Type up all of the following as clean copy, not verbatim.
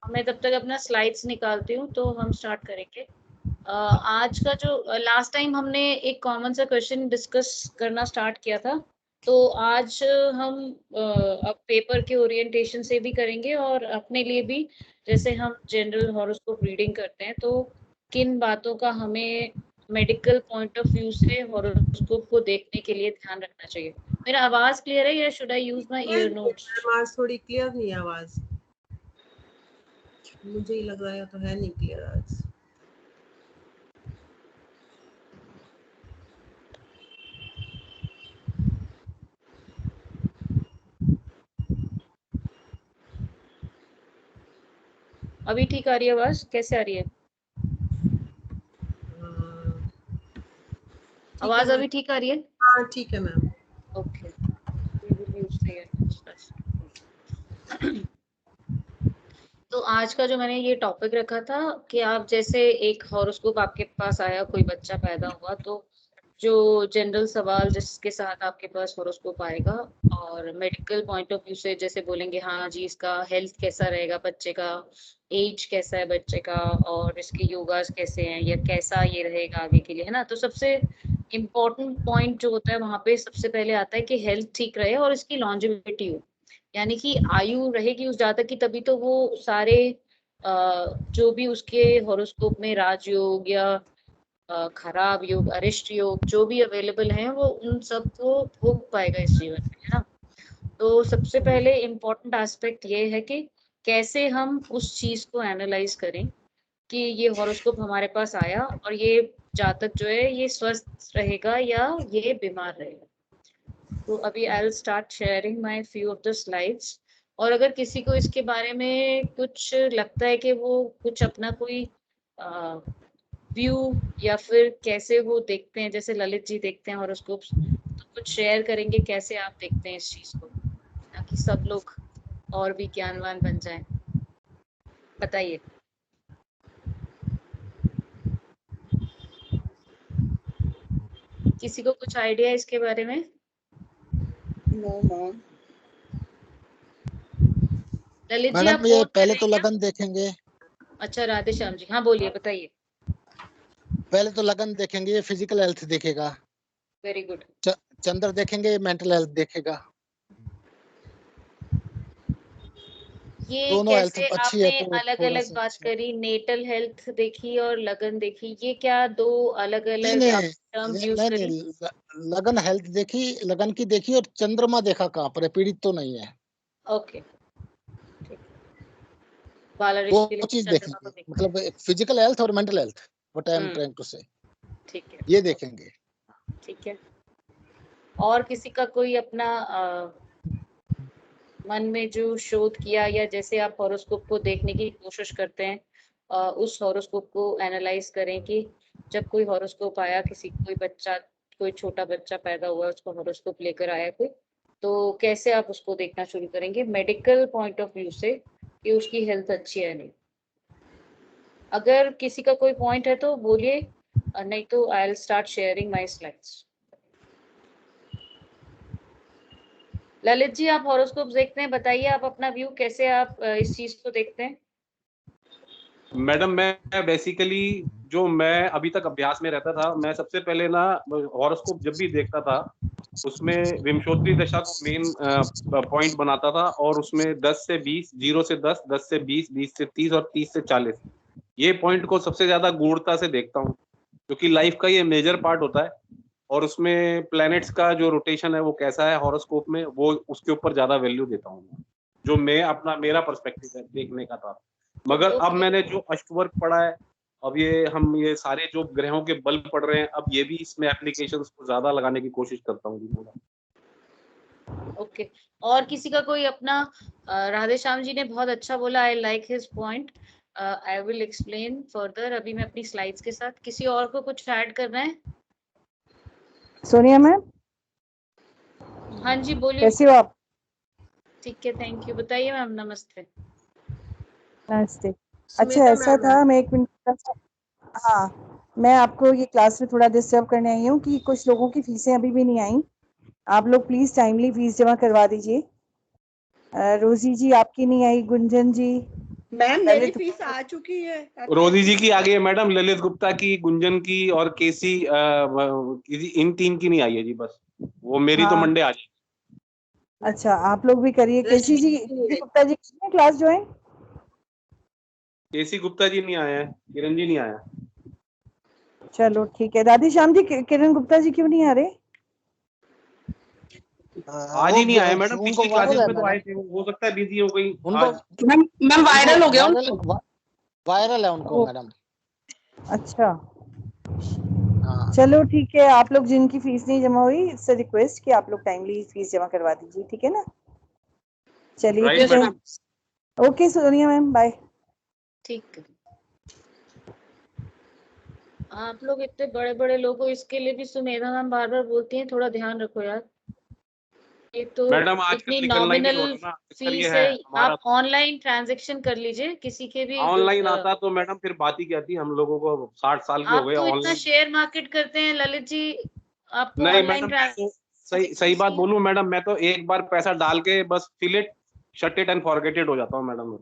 मैं तब तक अपना स्लाइड्स निकालती हूँ तो हम स्टार्ट करेंगे। आज का जो लास्ट टाइम हमने एक कॉमन सा क्वेश्चन डिस्कस करना स्टार्ट किया था, तो आज हम अब पेपर के ओरिएंटेशन से भी करेंगे और अपने लिए भी, जैसे हम जनरल हॉरोस्कोप रीडिंग करते हैं तो किन बातों का हमें मेडिकल पॉइंट ऑफ व्यू से हॉरोस्कोप को देखने के लिए ध्यान रखना चाहिए। मेरा आवाज क्लियर है या should I use my year notes? आवाज थोड़ी क्लियर नहीं है, आवाज मुझे ही लग रहा है तो है नहीं क्लियर आज। अभी ठीक आ रही है आवाज? कैसे आ रही है आवाज? अभी ठीक आ रही है? हाँ ठीक है ma'am. Okay, we will use the earphones first. तो आज का जो मैंने ये टॉपिक रखा था कि आप जैसे एक हॉरोस्कोप आपके पास आया, कोई बच्चा पैदा हुआ, तो जो जनरल सवाल जिसके साथ आपके पास हॉरोस्कोप आएगा और मेडिकल पॉइंट ऑफ व्यू से जैसे बोलेंगे हाँ जी इसका हेल्थ कैसा रहेगा, बच्चे का एज कैसा है बच्चे का, और इसके योगास कैसे हैं या कैसा ये रहेगा आगे के लिए, है ना। तो सबसे इम्पोर्टेंट पॉइंट जो होता है वहां पे सबसे पहले आता है कि हेल्थ ठीक रहे और इसकी लॉन्जेविटी हो, यानी कि आयु रहेगी उस ज्यादा की, तभी तो वो सारे जो भी उसके हॉरोस्कोप में राजयोग या खराब योग, अरिष्ट योग जो भी अवेलेबल हैं वो उन सब को भोग पाएगा इस जीवन में, है ना। तो सबसे पहले इम्पोर्टेंट एस्पेक्ट ये है कि कैसे हम उस चीज को एनालाइज करें कि ये हॉरोस्कोप हमारे पास आया और ये जातक जो है ये स्वस्थ रहेगा या ये बीमार रहेगा। तो अभी आई will start sharing my few of the slides, और अगर किसी को इसके बारे में कुछ लगता है कि वो कुछ अपना कोई व्यू या फिर कैसे वो देखते हैं, जैसे ललित जी देखते हैं हॉरोस्कोप्स, तो कुछ शेयर करेंगे कैसे आप देखते हैं इस चीज को, ताकि सब लोग और भी ज्ञानवान बन जाएं। बताइए। किसी को कुछ आइडिया इसके बारे में? No ma'am. ललित जी आप मैडम ये वोट कर पहले रहे तो हैं क्या? लगन देखेंगे। अच्छा राधे श्याम जी, हाँ बोलिए, बताइए। पहले तो लगन देखेंगे, ये फिजिकल हेल्थ देखेगा। Very good. चंद्र देखेंगे, मेंटल हेल्थ देखेगा। ये दोनों हेल्थ कैसे अच्छी है आपने तो अलग थोड़ा अलग सा बात अच्छा। करी, नेटल हेल्थ देखी और लगन देखी, ये क्या दो अलग नहीं अलग नहीं आप टर्म्स यूज नहीं करी? नहीं, लगन हेल्थ देखी, लगन की देखी, और चंद्रमा देखा कहाँ पर है, पीड़ित तो नहीं है। ओके ठीक। बालारिश के वो लिए चीज चंद्रमा को देखेंगे, देखते हैं। मतलब फिजिकल हेल्थ और mental health, what I am hmm, trying to say, ठीक है। ये देखेंगे। ठीक है। और किसी का कोई अपना मन में जो शोध किया, या जैसे आप हॉरोस्कोप को देखने की कोशिश करते हैं, उस हॉरोस्कोप को एनालाइज करें कि जब कोई हॉरोस्कोप आया, किसी कोई बच्चा, कोई छोटा बच्चा पैदा हुआ, उसको हॉरोस्कोप लेकर आया कोई, तो कैसे आप उसको देखना शुरू करेंगे मेडिकल पॉइंट ऑफ व्यू से कि उसकी हेल्थ अच्छी है नहीं। अगर किसी का कोई पॉइंट है तो बोलिए, नहीं तो I will start sharing my slides. Lalit ji आप हॉरोस्कोप देखते हैं, बताइए आप अपना व्यू, कैसे आप इस चीज को देखते हैं? मैडम मैं बेसिकली जो मैं अभी तक अभ्यास में रहता था, मैं सबसे पहले ना हॉरोस्कोप जब भी देखता था उसमें विंशोत्तरी दशा को मेन पॉइंट बनाता था, और उसमें 10 से 20, 0 से 10, 10 से 20, 20 से 30 और 30 से 40, ये पॉइंट को सबसे ज्यादा गूढ़ता से देखता हूँ, क्योंकि लाइफ का ये मेजर पार्ट होता है। और उसमें प्लैनेट्स का जो रोटेशन है वो कैसा है हॉरोस्कोप में, वो उसके ऊपर ज्यादा वैल्यू देता हूँ, जो मैं अपना मेरा पर्सपेक्टिव है देखने का था। मगर अब मैंने जो अष्टवर्क पढ़ा है, अब ये सारे जो ग्रहों के बल पढ़ रहे हैं, अब ये भी इसमें एप्लीकेशंस को ज्यादा लगाने की कोशिश करता हूँ। ओके। और किसी का कोई अपना राधे श्याम जी ने बहुत अच्छा बोला, I like his point, I will explain further. अभी मैं अपनी स्लाइड्स के साथ, किसी और को कुछ ऐड करना है? सोनिया मैम, हाँ जी बोलिए। कैसी हो आप? ठीक है, थैंक यू। बताइए मैम। नमस्ते। नमस्ते। अच्छा ऐसा था, मैं 1 मिनट, हाँ मैं आपको ये क्लास में थोड़ा डिस्टर्ब करने आई हूँ कि कुछ लोगों की फीसें अभी भी नहीं आई। आप लोग प्लीज टाइमली फीस जमा करवा दीजिए। रोजी जी आपकी नहीं आई, गुंजन जी, मैम मेरी फीस आ चुकी है। रोजी जी की आ गई है मैडम, ललित गुप्ता की, गुंजन की और केसी इन 3 की नहीं आई है जी। बस वो मेरी तो हाँ। मंडे आ जाएगी। अच्छा, आप लोग भी करिए। केसी जी, गुप्ता जी किसने क्लास ज्वाइन? केसी गुप्ता जी नहीं आया है, किरण जी नहीं आया। चलो ठीक है। राधे श्याम जी, किरण गुप्ता जी क्यों नहीं आ रहे? आज ही नहीं आया मैडम, उनको पिछली वायरल क्लासेस है में तो आए मैडम, थे, हो सकता है बिजी हो गई उनको आज। मैम वायरल हो गया वायरल है उनको ओ, मैडम। अच्छा, हाँ चलो ठीक है। आप लोग जिनकी फीस नहीं जमा हुई, इससे रिक्वेस्ट कि आप लोग टाइमली फीस जमा करवा दीजिए, ठीक है ना? चलिए राइट ठीक है। Madam. Okay Sonia ma'am, bye. ठीक है। आप लोग इतने बड़े बड़े लोग हो, इसके लिए भी सुमेधा मैम बार बार बोलती हैं थोड़ा ध्यान रखो यार। ये तो मैडम आजकल इतनी निकलना ही नहीं हो नॉमिनल रहा ना, चक्कर ये फीस है है। हमारा। आप ऑनलाइन ट्रांजैक्शन कर लीजिए किसी के भी ऑनलाइन आता तो मैडम फिर बात ही क्या थी, हम लोगों को 60 साल के हो आप गए तो इतना ऑनलाइन। शेयर मार्केट करते हैं ललित जी, आपको नहीं ऑनलाइन मैडम, मैं तो सही सही बात बोलूं मैडम, मैं तो एक बार पैसा डाल के बस fill it, shut it and forget it हो जाता हूँ मैडम।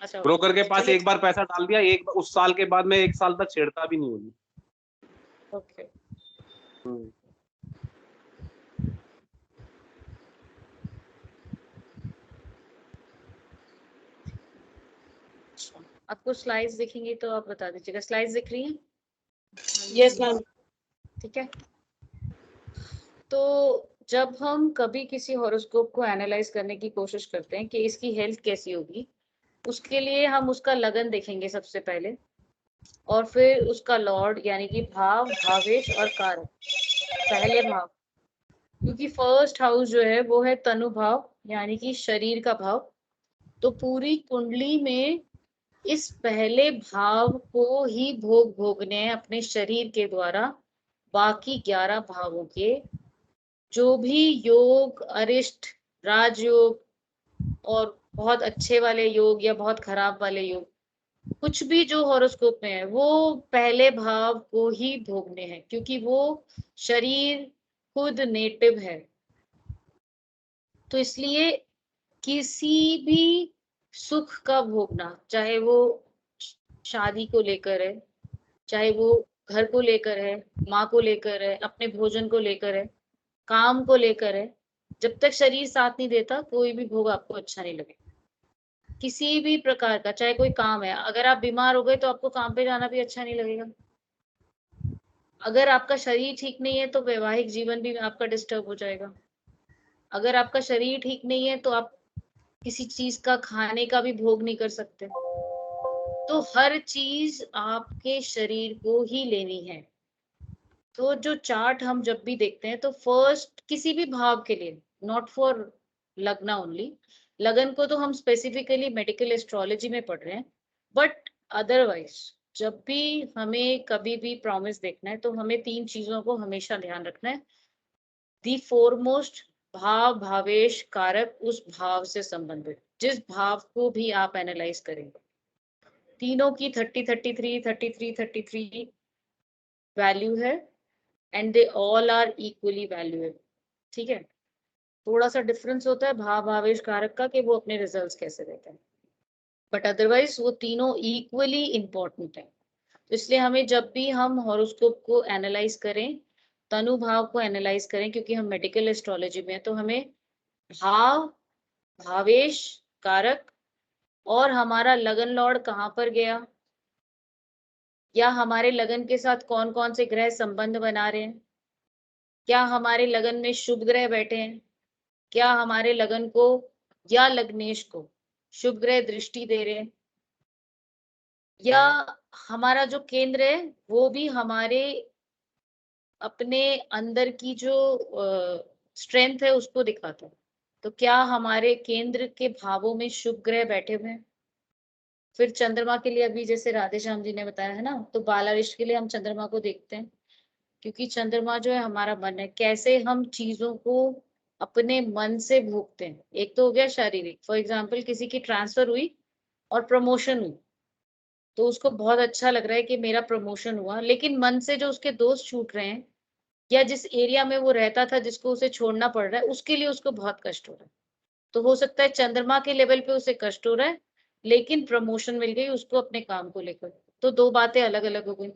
अच्छा, ब्रोकर के पास चलिए एक बार पैसा डाल दिया, एक उस साल के बाद मैं 1 साल तक छेड़ता भी नहीं हूँ। ओके। हम्म। आपको स्लाइड्स दिखेंगी तो आप बता दीजिएगा। स्लाइड्स दिख रही हैं? Yes ma'am. ठीक है। तो जब हम कभी किसी हॉरोस्कोप को एनालाइज करने की कोशिश करते हैं कि इसकी हेल्थ कैसी होगी, उसके लिए हम उसका लगन देखेंगे सबसे पहले, और फिर उसका लॉर्ड यानी कि भाव, भावेश और कारक। पहले भाव, क्योंकि फर्स्ट हाउस जो है वो है तनु भाव यानी कि शरीर का भाव। तो पूरी कुंडली में इस पहले भाव को ही भोगने हैं अपने शरीर के द्वारा। बाकी 11 भावों के जो भी योग, अरिष्ट, राजयोग और बहुत अच्छे वाले योग या बहुत खराब वाले योग, कुछ भी जो हॉरोस्कोप में है वो पहले भाव को ही भोगने हैं, क्योंकि वो शरीर खुद नेटिव है। तो इसलिए किसी भी सुख का भोगना, चाहे वो शादी को लेकर है, चाहे वो घर को लेकर है, माँ को लेकर है, अपने भोजन को लेकर है, काम को लेकर है, जब तक शरीर साथ नहीं देता कोई भी भोग आपको अच्छा नहीं लगेगा। किसी भी प्रकार का, चाहे कोई काम है, अगर आप बीमार हो गए तो आपको काम पे जाना भी अच्छा नहीं लगेगा। अगर आपका शरीर ठीक नहीं है तो वैवाहिक जीवन भी आपका डिस्टर्ब हो जाएगा। अगर आपका शरीर ठीक नहीं है तो आप किसी चीज का खाने का भी भोग नहीं कर सकते। तो हर चीज आपके शरीर को ही लेनी है। तो जो चार्ट हम जब भी देखते हैं तो फर्स्ट किसी भी भाव के लिए, नॉट फॉर लगना ओनली, लगन को तो हम स्पेसिफिकली मेडिकल एस्ट्रोलॉजी में पढ़ रहे हैं, बट अदरवाइज जब भी हमें कभी भी प्रॉमिस देखना है तो हमें 3 चीजों को हमेशा ध्यान रखना है। दी फोरमोस्ट, भाव, भावेश, कारक, उस भाव से संबंधित जिस भाव को भी आप एनालाइज करेंगे, तीनों की 33 वैल्यू है and they all are equally valuable. ठीक है, थोड़ा सा डिफरेंस होता है भाव, भावेश, कारक का कि वो अपने रिजल्ट्स कैसे देते हैं, बट अदरवाइज वो तीनों इक्वली इंपॉर्टेंट है। तो इसलिए हमें जब भी हम हॉरोस्कोप को एनालाइज करें, तनु भाव को एनालाइज करें, क्योंकि हम मेडिकल एस्ट्रोलॉजी में हैं, तो हमें भाव, भावेश, कारक और हमारा लगन लॉर्ड कहाँ पर गया, या हमारे लगन के साथ कौन कौन से ग्रह संबंध बना रहे हैं, क्या हमारे लगन में शुभ ग्रह बैठे हैं, क्या हमारे लगन को या लग्नेश को शुभ ग्रह दृष्टि दे रहे हैं, या हमारा जो केंद्र है वो भी हमारे अपने अंदर की जो स्ट्रेंथ है उसको दिखाता है। तो क्या हमारे केंद्र के भावों में शुभ ग्रह बैठे हुए हैं। फिर चंद्रमा के लिए अभी जैसे राधे श्याम जी ने बताया है ना, तो बालारिष्ट के लिए हम चंद्रमा को देखते हैं, क्योंकि चंद्रमा जो है हमारा मन है, कैसे हम चीजों को अपने मन से भोगते हैं। एक तो हो गया शारीरिक, फॉर एग्जाम्पल किसी की ट्रांसफर हुई और प्रमोशन हुई, तो उसको बहुत अच्छा लग रहा है कि मेरा प्रमोशन हुआ, लेकिन मन से जो उसके दोस्त छूट रहे हैं या जिस एरिया में वो रहता था जिसको उसे छोड़ना पड़ रहा है, उसके लिए उसको बहुत कष्ट हो रहा है। तो हो सकता है चंद्रमा के लेवल पे उसे कष्ट हो रहा है, लेकिन प्रमोशन मिल गई उसको अपने काम को लेकर, तो दो बातें अलग अलग हो गई।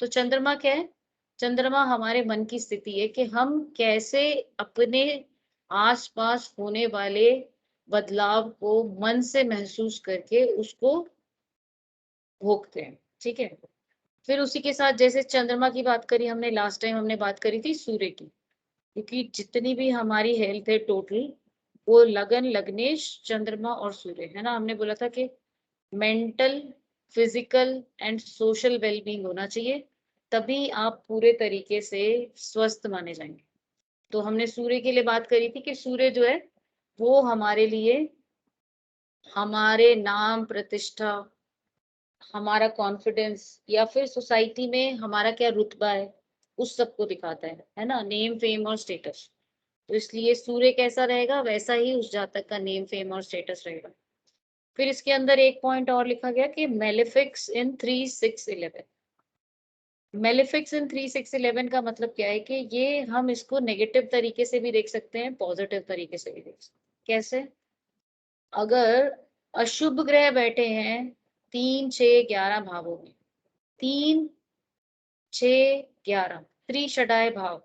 तो चंद्रमा क्या है? चंद्रमा हमारे मन की स्थिति है कि हम कैसे अपने आसपास होने वाले बदलाव को मन से महसूस करके उसको भोगते हैं। ठीक है, फिर उसी के साथ जैसे चंद्रमा की बात करी हमने, लास्ट टाइम हमने बात करी थी सूर्य की, क्योंकि जितनी भी हमारी हेल्थ है टोटल, वो लगन, लग्नेश, चंद्रमा और सूर्य है ना। हमने बोला था कि mental, physical and social wellbeing होना चाहिए, तभी आप पूरे तरीके से स्वस्थ माने जाएंगे। तो हमने सूर्य के लिए बात करी थी कि सूर्य जो है वो हमारे लिए हमारे नाम, प्रतिष्ठा, हमारा कॉन्फिडेंस या फिर सोसाइटी में हमारा क्या रुतबा है, उस सब को दिखाता है ना, नेम, फेम और स्टेटस। तो इसलिए सूर्य कैसा रहेगा वैसा ही उस जातक का नेम, फेम और स्टेटस रहेगा। फिर इसके अंदर एक पॉइंट और लिखा गया कि मेलेफिक्स इन 3-6-11। मेलेफिक्स इन 3-6-11 का मतलब क्या है कि ये हम इसको नेगेटिव तरीके से भी देख सकते हैं, पॉजिटिव तरीके से भी देख सकते हैं। कैसे? अगर अशुभ ग्रह बैठे हैं 3-6-11 भावों में, 3-6-11 त्रिषडाय भाव,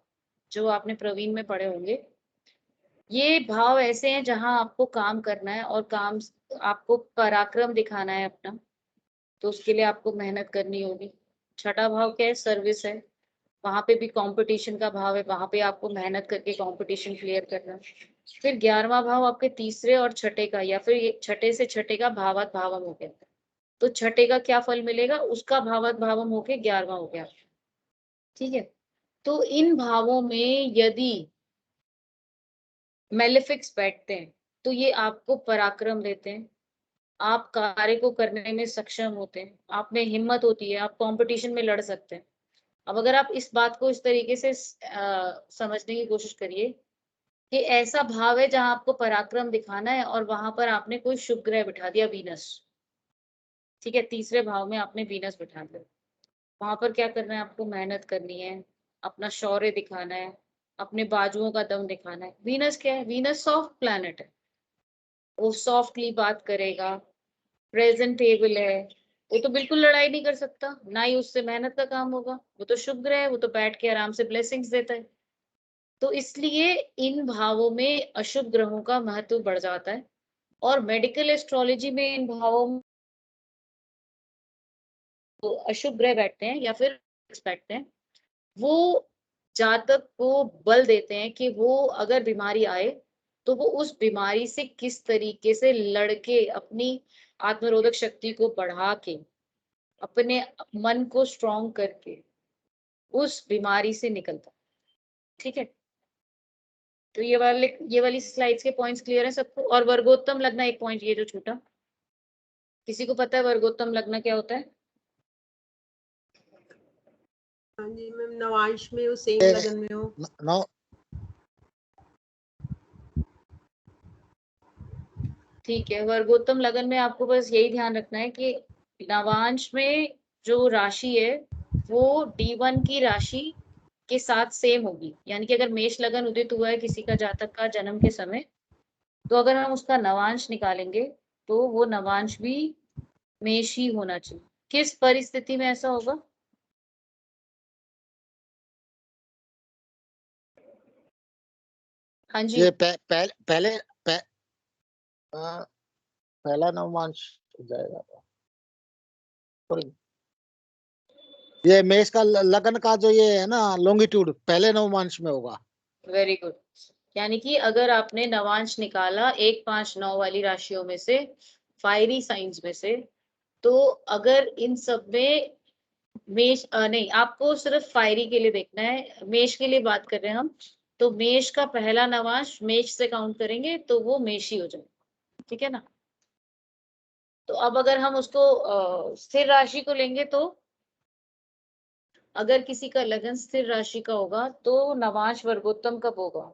जो आपने प्रवीण में पढ़े होंगे, ये भाव ऐसे हैं जहां आपको काम करना है और काम, आपको पराक्रम दिखाना है अपना, तो उसके लिए आपको मेहनत करनी होगी। छठा भाव क्या है? सर्विस है, वहां पे भी कंपटीशन का भाव है, वहां पे आपको मेहनत करके कंपटीशन क्लियर करना है। फिर 11वां भाव आपके तीसरे और छठे का, या फिर ये छठे से छठे का भावात भावम हो गया, तो छठे का क्या फल मिलेगा, उसका भावात भावम होके 11वां हो गया। ठीक है, तो इन भावों में यदि मेलेफिक्स बैठते हैं तो ये आपको पराक्रम देते हैं, आप कार्य को करने में सक्षम होते हैं, आप में हिम्मत होती है, आप कंपटीशन में लड़ सकते हैं। अब अगर आप इस बात को इस तरीके से समझने की कोशिश करिए कि ऐसा भाव है जहां आपको पराक्रम दिखाना है और वहां पर आपने कोई शुभ ग्रह बिठा दिया, वीनस। ठीक है, तीसरे भाव में आपने वीनस बिठा दिया, वहां पर क्या करना है, आपको मेहनत करनी है, अपना शौर्य दिखाना है, अपने बाजुओं का दम दिखाना है। वीनस क्या है? वीनस सॉफ्ट प्लैनेट है, वो सॉफ्टली बात करेगा, प्रेजेंटेबल है, वो तो बिल्कुल लड़ाई नहीं कर सकता, ना ही उससे मेहनत का काम होगा, वो तो शुभ ग्रह है, वो तो बैठ के आराम से ब्लेसिंग्स देता है। तो इसलिए इन भावों में अशुभ ग्रहों का महत्व बढ़ जाता है, और मेडिकल एस्ट्रोलॉजी में इन भावों में तो अशुभ ग्रह बैठते हैं या फिर बैठते हैं, वो जातक को बल देते हैं कि वो अगर बीमारी आए तो वो उस बीमारी से किस तरीके से लड़के अपनी आत्मरोधक शक्ति को बढ़ा के, अपने मन को स्ट्रॉन्ग करके उस बीमारी से निकलता। ठीक है, तो ये वाली स्लाइड्स के पॉइंट्स क्लियर है सबको? और वर्गोत्तम लग्न, एक पॉइंट ये जो छूटा, किसी को पता है वर्गोत्तम लग्न क्या होता है? हाँ जी मैम, नवांश में हो, सेम लगन में हो। नौ ठीक है, वर्गोत्तम लगन में आपको बस यही ध्यान रखना है कि नवांश में जो राशि है वो D1 की राशि के साथ सेम होगी, यानी कि अगर मेष लगन उदित हुआ है किसी का जातक का जन्म के समय, तो अगर हम उसका नवांश निकालेंगे तो वो नवांश भी मेष ही होना चाहिए। किस परिस्थिति में ऐसा होगा? हाँ जी, ये पहले पहला नवमांश जाएगा। Sorry, ये मेष का लगन का जो ये है ना लॉन्गिट्यूड पहले नवमांश में होगा। Very good. यानी कि अगर आपने नवांश निकाला 1, 5, 9 वाली राशियों में से, फायरी साइंस में से, तो अगर इन सब में मेष नहीं, आपको सिर्फ फायरी के लिए देखना है, मेष के लिए बात कर रहे हैं हम, तो मेष का पहला नवांश मेष से काउंट करेंगे तो वो मेष ही हो जाएगा। ठीक है ना? तो अब अगर हम उसको स्थिर राशि को लेंगे, तो अगर किसी का लगन स्थिर राशि का होगा तो नवांश वर्गोत्तम कब होगा?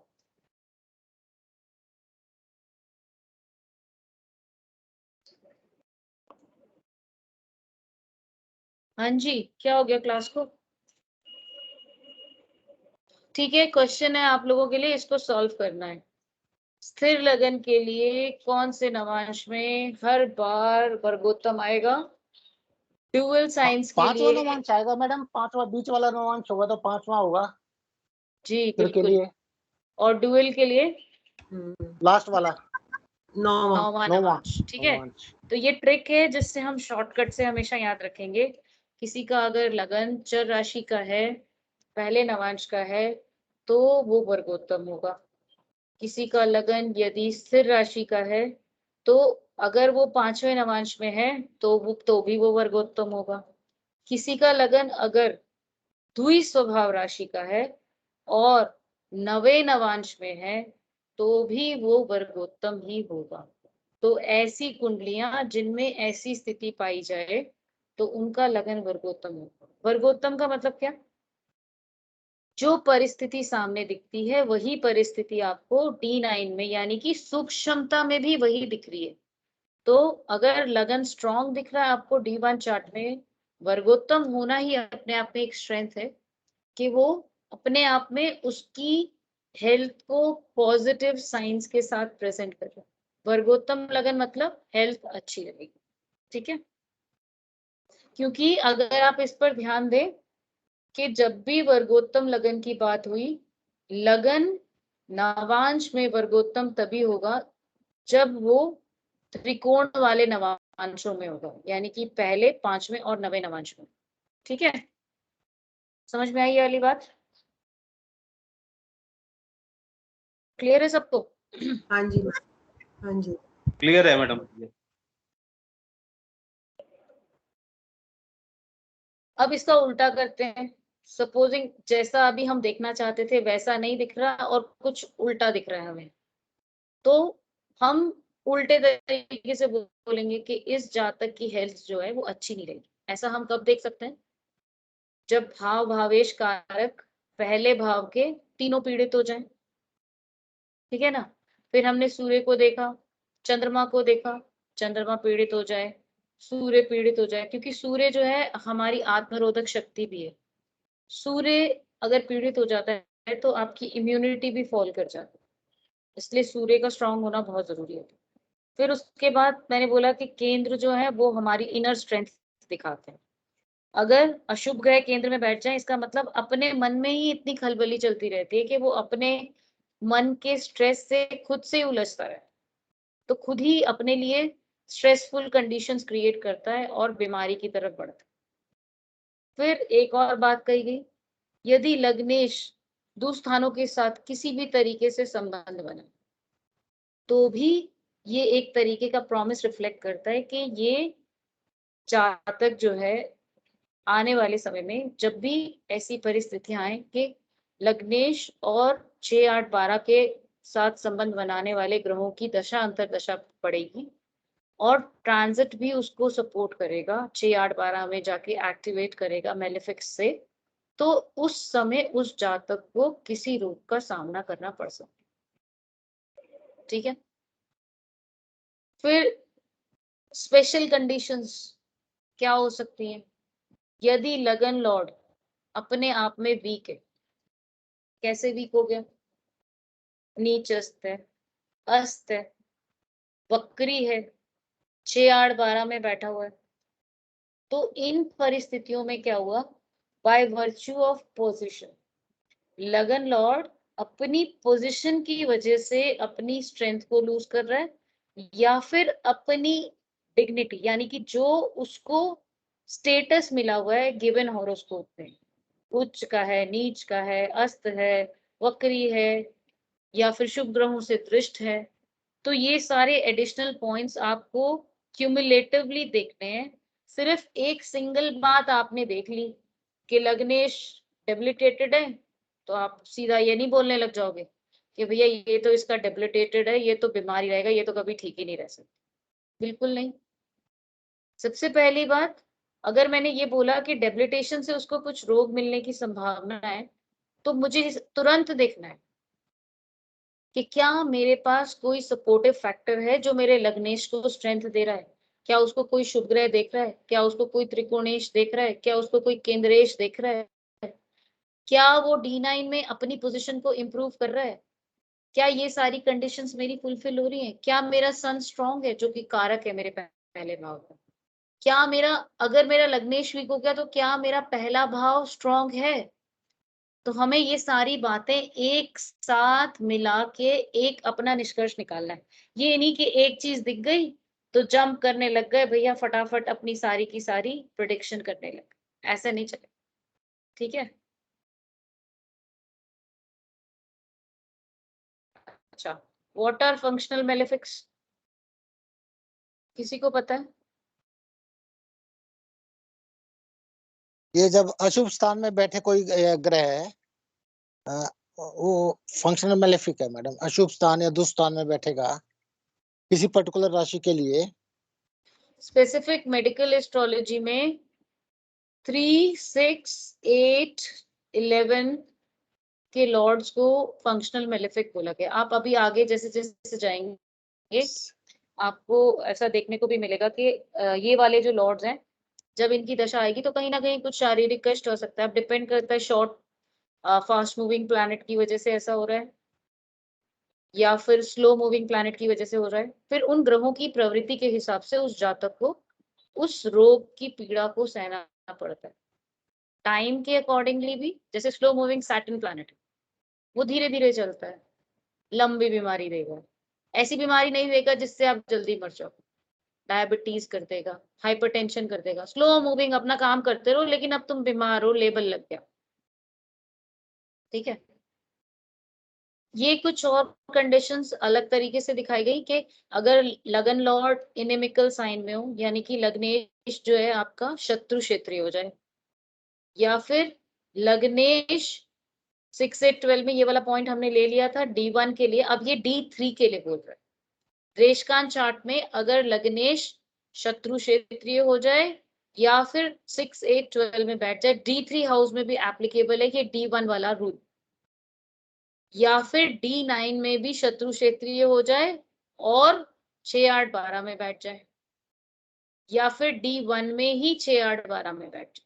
हाँ जी, क्या हो गया क्लास को? ठीक है, क्वेश्चन है आप लोगों के लिए, इसको सॉल्व करना है। स्थिर लगन के लिए कौन से नवांश में हर बार वर्गोत्तम आएगा? ड्यूअल साइंस के पांचवा लिए नवांश आएगा मैडम, पांचवा बीच वाला नवांश होगा तो पांचवा होगा जी स्थिर के बिल्कुल। लिए। और ड्यूअल के लिए लास्ट वाला 9वां। नौवां नौवां नवांश। ठीक है, नवांश। तो ये ट्रिक है जिससे हम शॉर्टकट से हमेशा याद रखेंगे। किसी का अगर लगन चर राशि का है, पहले नवांश का है, तो वो वर्गोत्तम होगा। किसी का लगन यदि स्थिर राशि का है, तो अगर वो पांचवें नवांश में है तो भी वो वर्गोत्तम होगा। किसी का लगन अगर द्वि स्वभाव राशि का है और नवे नवांश में है, तो भी वो वर्गोत्तम ही होगा। तो ऐसी कुंडलियां जिनमें ऐसी स्थिति पाई जाए, तो उनका लगन वर्गोत्तम होगा। वर्गोत्तम का मतलब क्या? जो परिस्थिति सामने दिखती है वही परिस्थिति आपको D9 में यानी कि सूक्ष्मता में भी वही दिख रही है। तो अगर लगन स्ट्रांग दिख रहा है आपको D1 चार्ट में, वर्गोत्तम होना ही अपने आप में एक स्ट्रेंथ है कि वो अपने आप में उसकी हेल्थ को पॉजिटिव साइंस के साथ प्रेजेंट कर रहा है। वर्गोत्तम लगन मतलब हेल्थ अच्छी रहेगी। ठीक है, क्योंकि अगर आप इस पर ध्यान दें कि जब भी वर्गोत्तम लगन की बात हुई, लगन नवांश में वर्गोत्तम तभी होगा जब वो त्रिकोण वाले नवांशों में होगा, यानी कि पहले, पांचवें और नवे नवांश में। ठीक है, समझ में आई ये वाली बात? क्लियर है सबको? हाँ जी, हाँ जी। क्लियर है मैडम। अब इसका उल्टा करते हैं। सपोजिंग जैसा अभी हम देखना चाहते थे वैसा नहीं दिख रहा और कुछ उल्टा दिख रहा है हमें, तो हम उल्टे तरीके से बोलेंगे कि इस जातक की हेल्थ जो है वो अच्छी नहीं रहेगी। ऐसा हम कब देख सकते हैं? जब भाव भावेश कारक पहले भाव के तीनों पीड़ित हो जाएं। ठीक है ना? फिर हमने सूर्य को देखा, चंद्रमा को देखा, चंद्रमा पीड़ित हो जाए, सूर्य पीड़ित हो जाए, क्योंकि सूर्य जो है हमारी आत्मरोधक शक्ति भी है। सूर्य अगर पीड़ित हो जाता है तो आपकी इम्यूनिटी भी फॉल कर जाती है, इसलिए सूर्य का स्ट्रांग होना बहुत जरूरी है। फिर उसके बाद मैंने बोला कि केंद्र जो है वो हमारी इनर स्ट्रेंथ दिखाते हैं। अगर अशुभ ग्रह केंद्र में बैठ जाए, इसका मतलब अपने मन में ही इतनी खलबली चलती रहती है कि वो अपने मन के स्ट्रेस से खुद से उलझता है, तो खुद ही अपने लिए स्ट्रेसफुल कंडीशंस क्रिएट करता है और बीमारी की तरफ बढ़ता है। फिर एक और बात कही गई, यदि लग्नेश दुस्थानों के साथ किसी भी तरीके से संबंध बना, तो भी ये एक तरीके का प्रॉमिस रिफ्लेक्ट करता है कि ये जातक जो है आने वाले समय में जब भी ऐसी परिस्थितियां आए कि लग्नेश और 6, 8, 12 के साथ संबंध बनाने वाले ग्रहों की दशा अंतरदशा पड़ेगी और ट्रांजिट भी उसको सपोर्ट करेगा, 6, 8, 12 में जाके एक्टिवेट करेगा मेलेफिक्स से, तो उस समय उस जातक को किसी रोग का सामना करना पड़ सकता है। ठीक है, फिर स्पेशल कंडीशंस क्या हो सकती हैं? यदि लगन लॉर्ड अपने आप में वीक है, कैसे वीक हो गया? नीचस्थ है, अस्त है, वक्री है, 6, 8, 12 में बैठा हुआ है, तो इन परिस्थितियों में क्या हुआ? बाय वर्च्यू ऑफ पोजिशन, लगन लॉर्ड अपनी पोजीशन की वजह से अपनी स्ट्रेंथ को लूज कर रहा है, या फिर अपनी डिग्निटी यानी कि जो उसको स्टेटस मिला हुआ है गिवन हॉरोस्कोप में, उच्च का है, नीच का है, अस्त है, वक्री है, या फिर शुभ ग्रहों से दृष्ट है, तो ये सारे एडिशनल पॉइंट्स आपको क्यूमुलेटिवली देखने हैं। सिर्फ एक सिंगल बात आपने देख ली कि लग्नेश डेबिलिटेटेड है, तो आप सीधा ये नहीं बोलने लग जाओगे कि भैया ये तो इसका डेबिलिटेटेड है, ये तो बीमारी रहेगा, ये तो कभी ठीक ही नहीं रह सकती। बिल्कुल नहीं। सबसे पहली बात, अगर मैंने ये बोला कि डेबिलिटेशन से उसको कुछ रोग मिलने की संभावना है, तो मुझे तुरंत देखना है कि क्या मेरे पास कोई सपोर्टिव फैक्टर है जो मेरे लग्नेश को स्ट्रेंथ दे रहा है। क्या उसको कोई शुभ ग्रह देख रहा है? क्या उसको कोई त्रिकोणेश देख रहा है? क्या उसको कोई केंद्रेश देख रहा है? क्या वो D9 में अपनी पोजीशन को इम्प्रूव कर रहा है? क्या ये सारी कंडीशंस मेरी फुलफिल हो रही हैं? क्या मेरा सन स्ट्रांग है, जो कि कारक है मेरे पहले भाव का? क्या मेरा, अगर मेरा लग्नेश वीक हो गया तो क्या मेरा पहला भाव स्ट्रांग है? तो हमें ये सारी बातें एक साथ मिला के एक अपना निष्कर्ष निकालना है। ये नहीं कि एक चीज दिख गई तो जंप करने लग गए भैया, फटाफट अपनी सारी की सारी प्रिडिक्शन करने लग गए। ऐसा नहीं चले, ठीक है? अच्छा, व्हाट आर फंक्शनल मेलेफिक्स? किसी को पता है? ये जब अशुभ स्थान में बैठे कोई ग्रह है, वो फंक्शनल मेलेफिक है मैडम। अशुभ स्थान या दुष्स्थान में बैठेगा किसी पर्टिकुलर राशि के लिए। स्पेसिफिक मेडिकल एस्ट्रोलॉजी में 3, 6, 8, 11 के लॉर्ड्स को फंक्शनल मेलेफिक बोला गया। आप अभी आगे जैसे जैसे जाएंगे आपको ऐसा देखने को भी मिलेगा कि ये वाले जो लॉर्ड्स हैं, जब इनकी दशा आएगी तो कहीं ना कहीं कुछ शारीरिक कष्ट हो सकता है। अब डिपेंड करता है शॉर्ट फास्ट मूविंग प्लैनेट की वजह से ऐसा हो रहा है या फिर स्लो मूविंग प्लैनेट की वजह से हो रहा है। फिर उन ग्रहों की प्रवृत्ति के हिसाब से उस जातक को उस रोग की पीड़ा को सहना पड़ता है टाइम के अकॉर्डिंगली भी। जैसे स्लो मूविंग सैटर्न प्लैनेट है, वो धीरे धीरे चलता है, लंबी बीमारी देगा। ऐसी बीमारी नहीं देगा जिससे आप जल्दी मर जाओ। डायबिटीज कर देगा, हाइपरटेंशन कर देगा। स्लो मूविंग अपना काम करते रहो, लेकिन अब तुम बीमार हो, लेबल लग गया, ठीक है? ये कुछ और कंडीशंस अलग तरीके से दिखाई गई कि अगर लगन लॉर्ड इनेमिकल साइन में हो, यानी कि लग्नेश जो है आपका शत्रु क्षेत्रीय हो जाए, या फिर लग्नेश 6, 8, 12 में, ये वाला पॉइंट हमने ले लिया था D1 के लिए, अब ये D3 के लिए बोल रहा है। रेशकान चार्ट में अगर लग्नेश शत्रु क्षेत्रीय हो जाए या फिर 6, 8, 12 में बैठ जाए, D3 हाउस में भी एप्लीकेबल है कि D1 वाला रूल, या फिर D9 में भी शत्रु क्षेत्रीय हो जाए और 6, 8, 12 में बैठ जाए, या फिर D1 में ही 6, 8, 12 में बैठ जाए,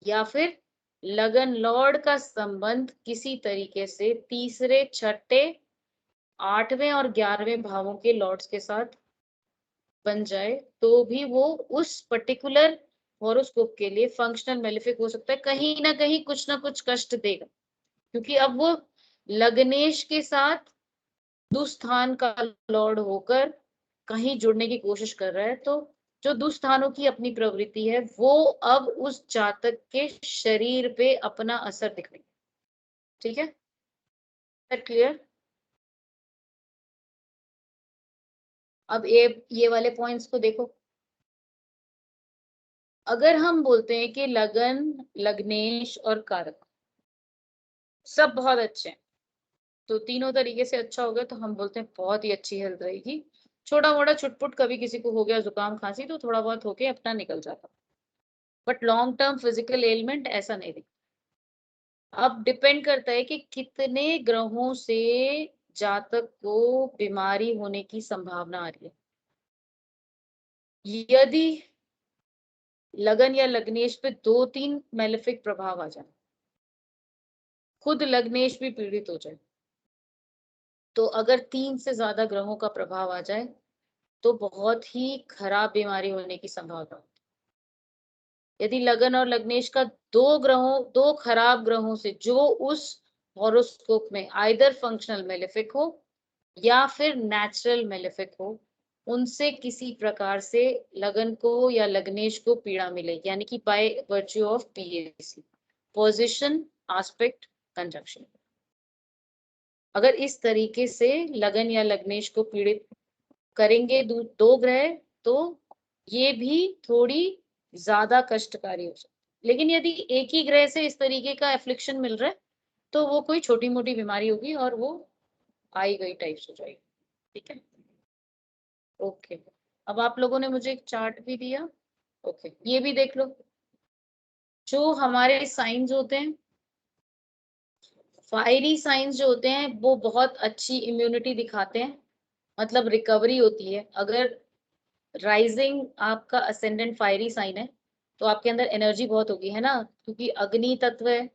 या फिर लगन लॉर्ड का संबंध किसी तरीके से तीसरे, छठे, 8वें और 11वें भावों के लॉर्ड्स के साथ बन जाए, तो भी वो उस पर्टिकुलर हॉरोस्कोप के लिए फंक्शनल मेलेफिक हो सकता है। कहीं ना कहीं कुछ ना कुछ कष्ट देगा, क्योंकि अब वो लग्नेश के साथ दुस्थान का लॉर्ड होकर कहीं जुड़ने की कोशिश कर रहा है। तो जो दुस्थानों की अपनी प्रवृत्ति है वो अब उस जातक के शरीर पे अपना असर दिखाएगी, ठीक है? क्लियर? अब ये वाले पॉइंट्स को देखो। अगर हम बोलते हैं कि लगन, लग्नेश और कारक सब बहुत अच्छे हैं, तो तीनों तरीके से अच्छा हो गया, तो हम बोलते हैं बहुत ही अच्छी हेल्थ रहेगी। छोटा मोटा छुटपुट कभी किसी को हो गया जुकाम खांसी तो थोड़ा बहुत होके अपना निकल जाता, but long term physical element ऐसा नहीं दिखता। अब डिपेंड करता है कि कितने ग्रहों से जातक को बीमारी होने की संभावना आ रही है। यदि लगन या लग्नेश पे 2-3 मेलेफिक प्रभाव आ जाए, खुद लग्नेश भी पीड़ित हो जाए, तो अगर 3 से ज्यादा ग्रहों का प्रभाव आ जाए तो बहुत ही खराब बीमारी होने की संभावना होती है। यदि लगन और लग्नेश का दो खराब ग्रहों से जो उस हॉरोस्कोप में आइदर फंक्शनल मेलेफिक हो या फिर नेचुरल मेलेफिक हो, उनसे किसी प्रकार से लगन को या लग्नेश को पीड़ा मिले, यानी कि by virtue of PAC, position, aspect, conjunction. अगर इस तरीके से लगन या लग्नेश को पीड़ित करेंगे दो ग्रह, तो ये भी थोड़ी ज्यादा कष्टकारी हो सकती है। लेकिन यदि एक ही ग्रह से इस तरीके का एफ्लिक्शन मिल रहा है तो वो कोई छोटी मोटी बीमारी होगी और वो आई गई टाइप्स हो जाएगी, ठीक है? ओके, अब आप लोगों ने मुझे एक चार्ट भी दिया, ओके, ये भी देख लो। जो हमारे साइंस होते हैं, फायरी साइंस जो होते हैं, वो बहुत अच्छी इम्यूनिटी दिखाते हैं, मतलब रिकवरी होती है। अगर राइजिंग आपका असेंडेंट फायरी साइन है तो आपके अंदर एनर्जी बहुत होगी, है ना? क्योंकि अग्नि तत्व है,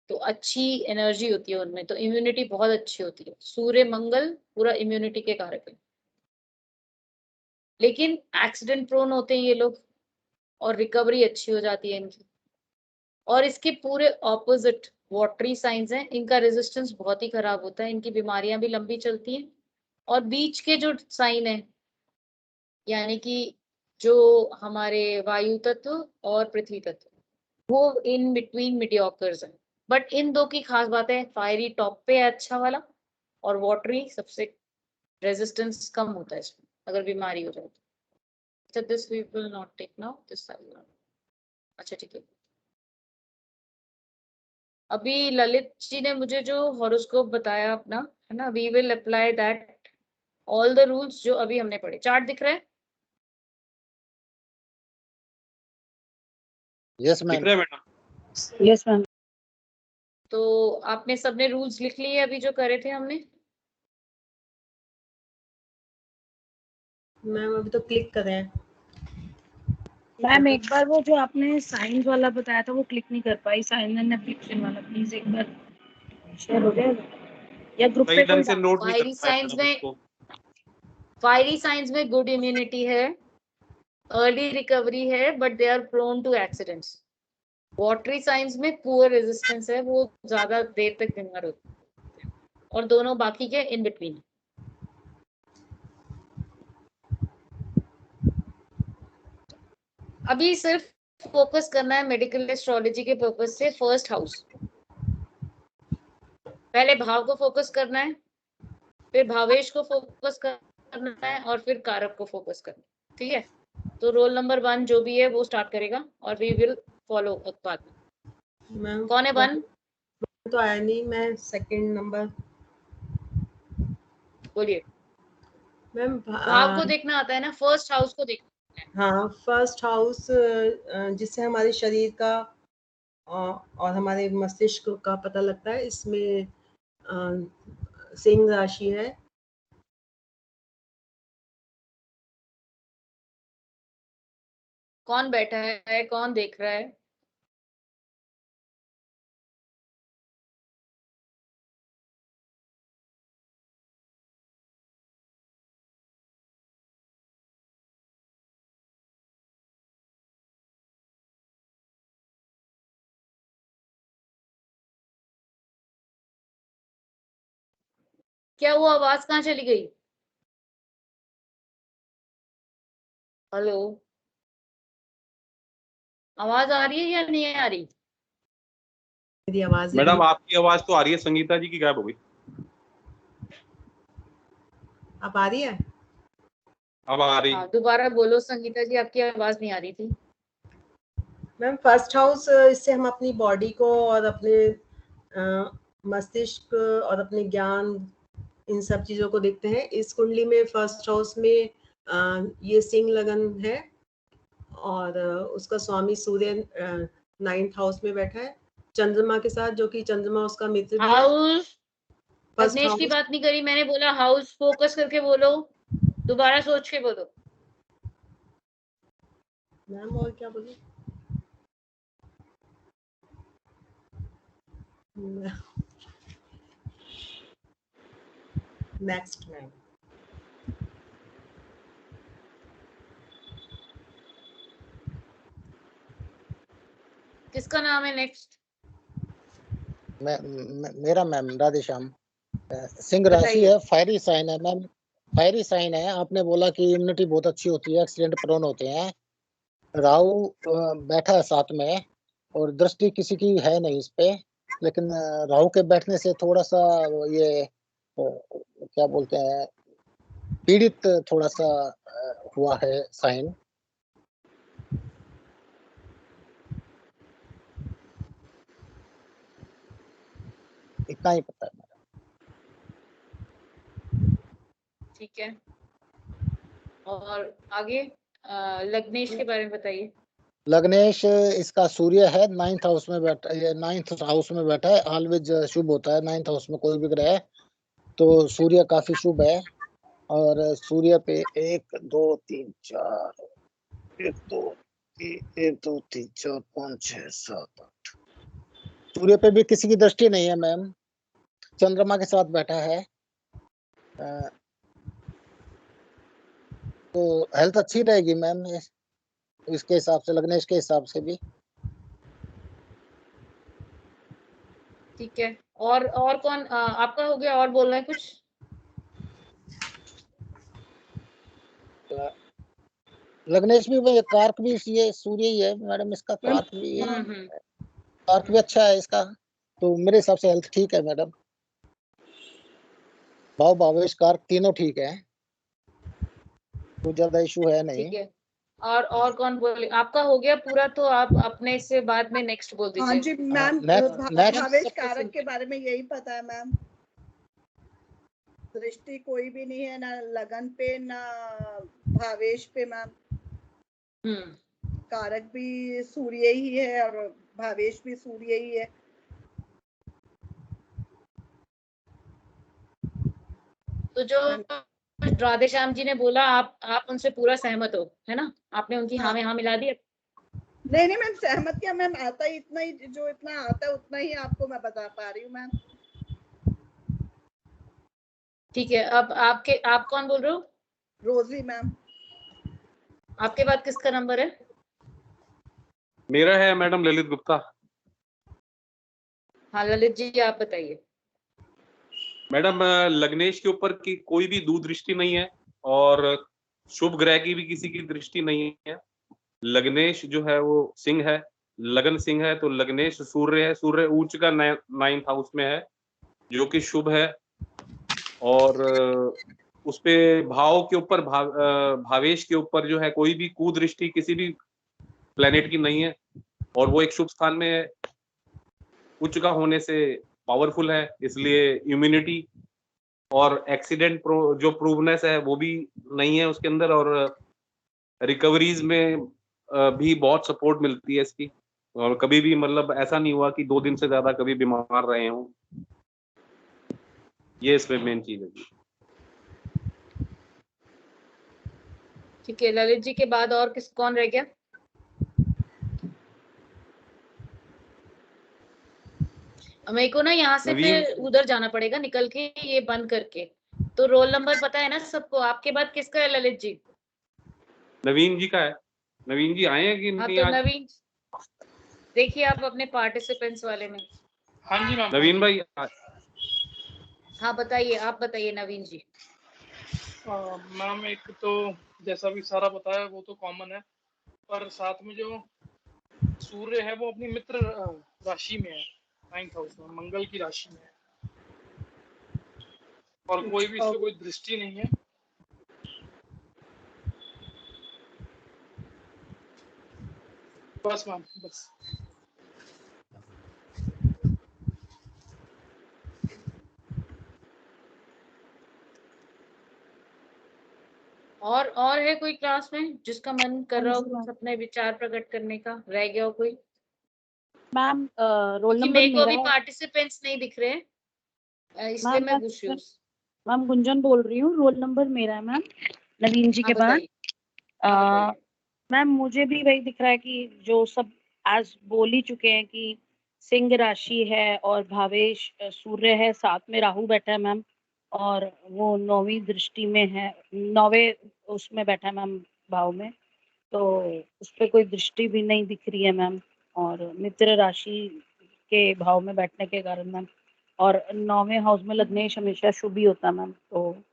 तो अच्छी एनर्जी होती है उनमें, तो इम्यूनिटी बहुत अच्छी होती है। सूर्य मंगल पूरा इम्यूनिटी के कारक है। लेकिन एक्सीडेंट प्रोन होते हैं ये लोग, और रिकवरी अच्छी हो जाती है इनकी। और इसके पूरे ऑपोजिट वाटरी साइंस हैं, इनका रेजिस्टेंस बहुत ही खराब होता है, इनकी बीमारियां भी लंबी चलती हैं। और बीच के जो साइन है, यानी कि जो हमारे वायु तत्व और पृथ्वी तत्व, वो इन बिटवीन मीडियोकर्स है। बट इन दो की खास बात है, फायरी टॉप पे है अच्छा वाला, और वाटरी सबसे रेजिस्टेंस कम होता है इसमें अगर बीमारी हो जाए तो। This we will not take now, this अच्छा ठीक है। अभी ललित जी ने मुझे जो हॉरोस्कोप बताया अपना, है ना, we will apply that all the rules जो अभी हमने पढ़े। चार्ट दिख रहा है? यस दिख मैम। रहा है मैडम? Yes ma'am. तो आपने सबने रूल्स लिख लिए अभी जो करे थे हमने? मैम अभी तो क्लिक कर रहे हैं। मैम एक बार वो जो आपने साइंस वाला बताया था वो क्लिक नहीं कर पाई, साइन एंड एप्लीकेशन वाला, प्लीज एक बार शेयर हो जाएगा या ग्रुप सही पे ढंग कोई से डाल। नोट नहीं कर फायरी पाया साइंस मैडम में, उसको। फायरी साइंस में गुड इम्यूनिटी है, अर्ली रिकवरी है, but they are prone to accidents. Watery signs में पुअर रेजिस्टेंस है, वो ज्यादा देर तक बीमार होते हैं, और दोनों बाकी के इन बिटवीन। अभी सिर्फ फोकस करना है मेडिकल एस्ट्रोलॉजी के पर्पज से फर्स्ट हाउस। पहले भाव को फोकस करना है, फिर भावेश को फोकस करना है, और फिर कारक को फोकस करना है। ठीक है, तो रोल नंबर 1 जो भी है वो स्टार्ट करेगा और वी विल फॉलो बाद में। मैम कौन है 1? तो आया नहीं, मैं सेकंड नंबर। बोलिए। मैम भाव को देखना आता है ना, फर्स्ट हाउस को देखना है। हाँ, फर्स्ट हाउस जिससे हमारे शरीर का और हमारे मस्तिष्क का पता लगता है, इसमें सिंह राशि है। कौन बैठा है, कौन देख रहा है? क्या वो आवाज कहाँ चली गई? हेलो, आवाज आ रही है या नहीं आ रही? मेरी आवाज मैडम आपकी आवाज तो आ रही है, संगीता जी की गायब हो गई। अब आ रही है? अब आ रही। हाँ दोबारा बोलो संगीता जी, आपकी आवाज नहीं आ रही थी। मैम फर्स्ट हाउस, इससे हम अपनी बॉडी को और अपने मस्तिष्क और अपने ज्ञान, इन सब चीजों को देखते हैं। इस कुंडली में फर्स्ट हाउस में ये सिंह लगन है, और उसका स्वामी सूर्य 9th हाउस में बैठा है चंद्रमा के साथ, जो कि चंद्रमा उसका मित्र भी है। हाउस, फर्स्ट लग्नेश की हाउस। बात नहीं करी मैंने, बोला हाउस फोकस करके बोलो, दोबारा सोच के बोलो। मैम और क्या बोलूं? Next ma'am. किसका नाम है नेक्स्ट? मेरा मैम राधेश्याम। सिंह राशि बताइए। है, फायरी साइन है मैम। फायरी साइन है। आपने बोला कि इम्यूनिटी बहुत अच्छी होती है, एक्सीडेंट प्रोन होते हैं। राहु बैठा है साथ में, और दृष्टि किसी की है नहीं इस पे, लेकिन राहु के बैठने से थोड़ा सा ये क्या बोलते हैं, पीड़ित थोड़ा सा हुआ है साइन। इतना ही पता है। ठीक है, और आगे लग्नेश के बारे में बताइए। लग्नेश, इसका सूर्य है 9th हाउस में बैठा, ये 9th हाउस में बैठा है। ऑलवेज शुभ होता है 9th हाउस में कोई भी ग्रह है, तो सूर्य काफी शुभ है। और सूर्य पे 1 2 3 4 1 2 3 4 5 6 7 8 सूर्य पे भी किसी की दृष्टि नहीं है मैम, चंद्रमा के साथ बैठा है। तो हेल्थ अच्छी रहेगी मैम इसके हिसाब से, लग्नेश के हिसाब से भी। ठीक है, और कौन आपका हो गया, और बोलना है कुछ? लग्नेश भी भाई, कारक भी ये सूर्य ही है मैडम, इसका कारक भी कारक भी अच्छा है इसका, तो मेरे हिसाब से हेल्थ ठीक है मैडम। भाव भावेश कारक तीनों ठीक है, कोई ज्यादा इशू है नहीं। ठीक है, और कौन बोले? आपका हो गया पूरा, तो आप अपने से बाद में नेक्स्ट बोल हाँ दीजिए। जी मैम, next- भावेश कारक के बारे में यही पता है मैम। दृष्टि कोई भी नहीं है, ना लगन पे ना भावेश पे मैम। कारक भी सूर्य ही है और भावेश भी सूर्य ही है। तो जो राधेश्याम जी ने बोला, आप उनसे पूरा सहमत हो, है ना? आपने उनकी हाँ में हाँ मिला दी? नहीं मैम, सहमत क्या मैम, आता ही इतना ही, जो इतना आता है उतना ही आपको मैं बता पा रही हूँ मैम। ठीक है, अब आप कौन बोल रहे हो? रोजी मैम। आपके बाद किसका नंबर है? मेरा है मैडम ललित गुप्ता। हाँ ललित जी, आप बताइए। मैडम लग्नेश के ऊपर की कोई भी दूरदृष्टि नहीं है और शुभ ग्रह की भी किसी की दृष्टि नहीं है। लग्नेश जो है वो सिंह है, लगन सिंह है, तो लग्नेश सूर्य है, सूर्य उच्च का 9th हाउस में है जो कि शुभ है। और उस पे भाव के ऊपर भावेश के ऊपर जो है कोई भी कुदृष्टि किसी भी प्लेनेट की नहीं है, और वो एक शुभ स्थान में है, उच्च का होने से पावरफुल है, इसलिए इम्यूनिटी और एक्सीडेंट जो प्रूवनेस है वो भी नहीं है उसके अंदर, और रिकवरीज में भी बहुत सपोर्ट मिलती है इसकी, और कभी भी मतलब ऐसा नहीं हुआ कि 2 दिन से ज्यादा कभी बीमार रहे हों। ये इसमें मेन चीज है। ठीक है, ललित जी के बाद और कौन रह गया? मेरे को ना यहाँ से फिर उधर जाना पड़ेगा, निकल के ये बंद करके। तो रोल नंबर पता है ना सबको? आपके बाद किसका है ललित जी? नवीन जी का है। नवीन जी आए हैं कि हाँ, नहीं तो आज? नवीन देखिए आप अपने पार्टिसिपेंट्स वाले में। हाँ जी मैम। नवीन भाई हाँ बताइए, आप बताइए नवीन जी। मैम एक तो जैसा भी सारा बताया वो तो कॉमन है, पर साथ में जो सूर्य है वो अपनी मित्र राशि में है, 9th हाउस में, मंगल की राशि में है, और कोई भी इससे कोई दृष्टि नहीं है। बस मैम, बस। और है कोई क्लास में जिसका मन कर रहा हो कुछ अपने विचार प्रकट करने का? रह गया हो कोई? मैम रोल नंबर मेरे को मेरा अभी है। पार्टिसिपेंट्स नहीं दिख रहे हैं, इसलिए मैं पूछ रही हूँ। मैम गुंजन बोल रही हूँ, रोल नंबर मेरा है मैम, नवीन जी के बाद। मैम मुझे भी वही दिख रहा है कि जो सब आज बोल ही चुके हैं कि सिंह राशि है और भावेश सूर्य है, साथ में राहु बैठा है मैम, और वो 9वीं दृष्टि में है, 9वें उसमें बैठा है मैम भाव में, तो उस पर कोई दृष्टि भी नहीं दिख रही है मैम, और मित्र राशि के भाव में बैठने के कारण मैम, और 9वें हाउस में लग्नेश हमेशा शुभ ही होता है मैम, तो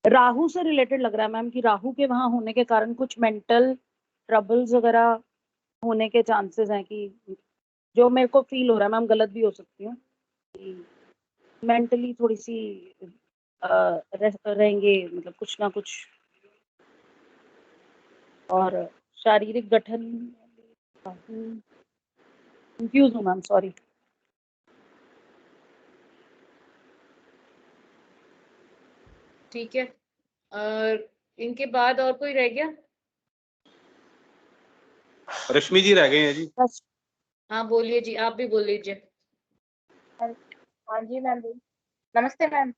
राहु से रिलेटेड लग रहा है मैम कि राहु के वहां होने के कारण कुछ मेंटल ट्रबल्स वगैरह होने के चांसेस हैं, कि जो मेरे को फील हो रहा है मैम, गलत भी हो सकती हूँ, मेंटली थोड़ी सी रहेंगे, मतलब कुछ ना कुछ, और शारीरिक गठन कंफ्यूज हूँ मैम, सॉरी। ठीक है, और इनके बाद और कोई रह गया? रश्मि जी रह गए हैं जी। हाँ बोलिए जी, आप भी बोल लीजिए। हाँ जी मैम, नमस्ते मैम।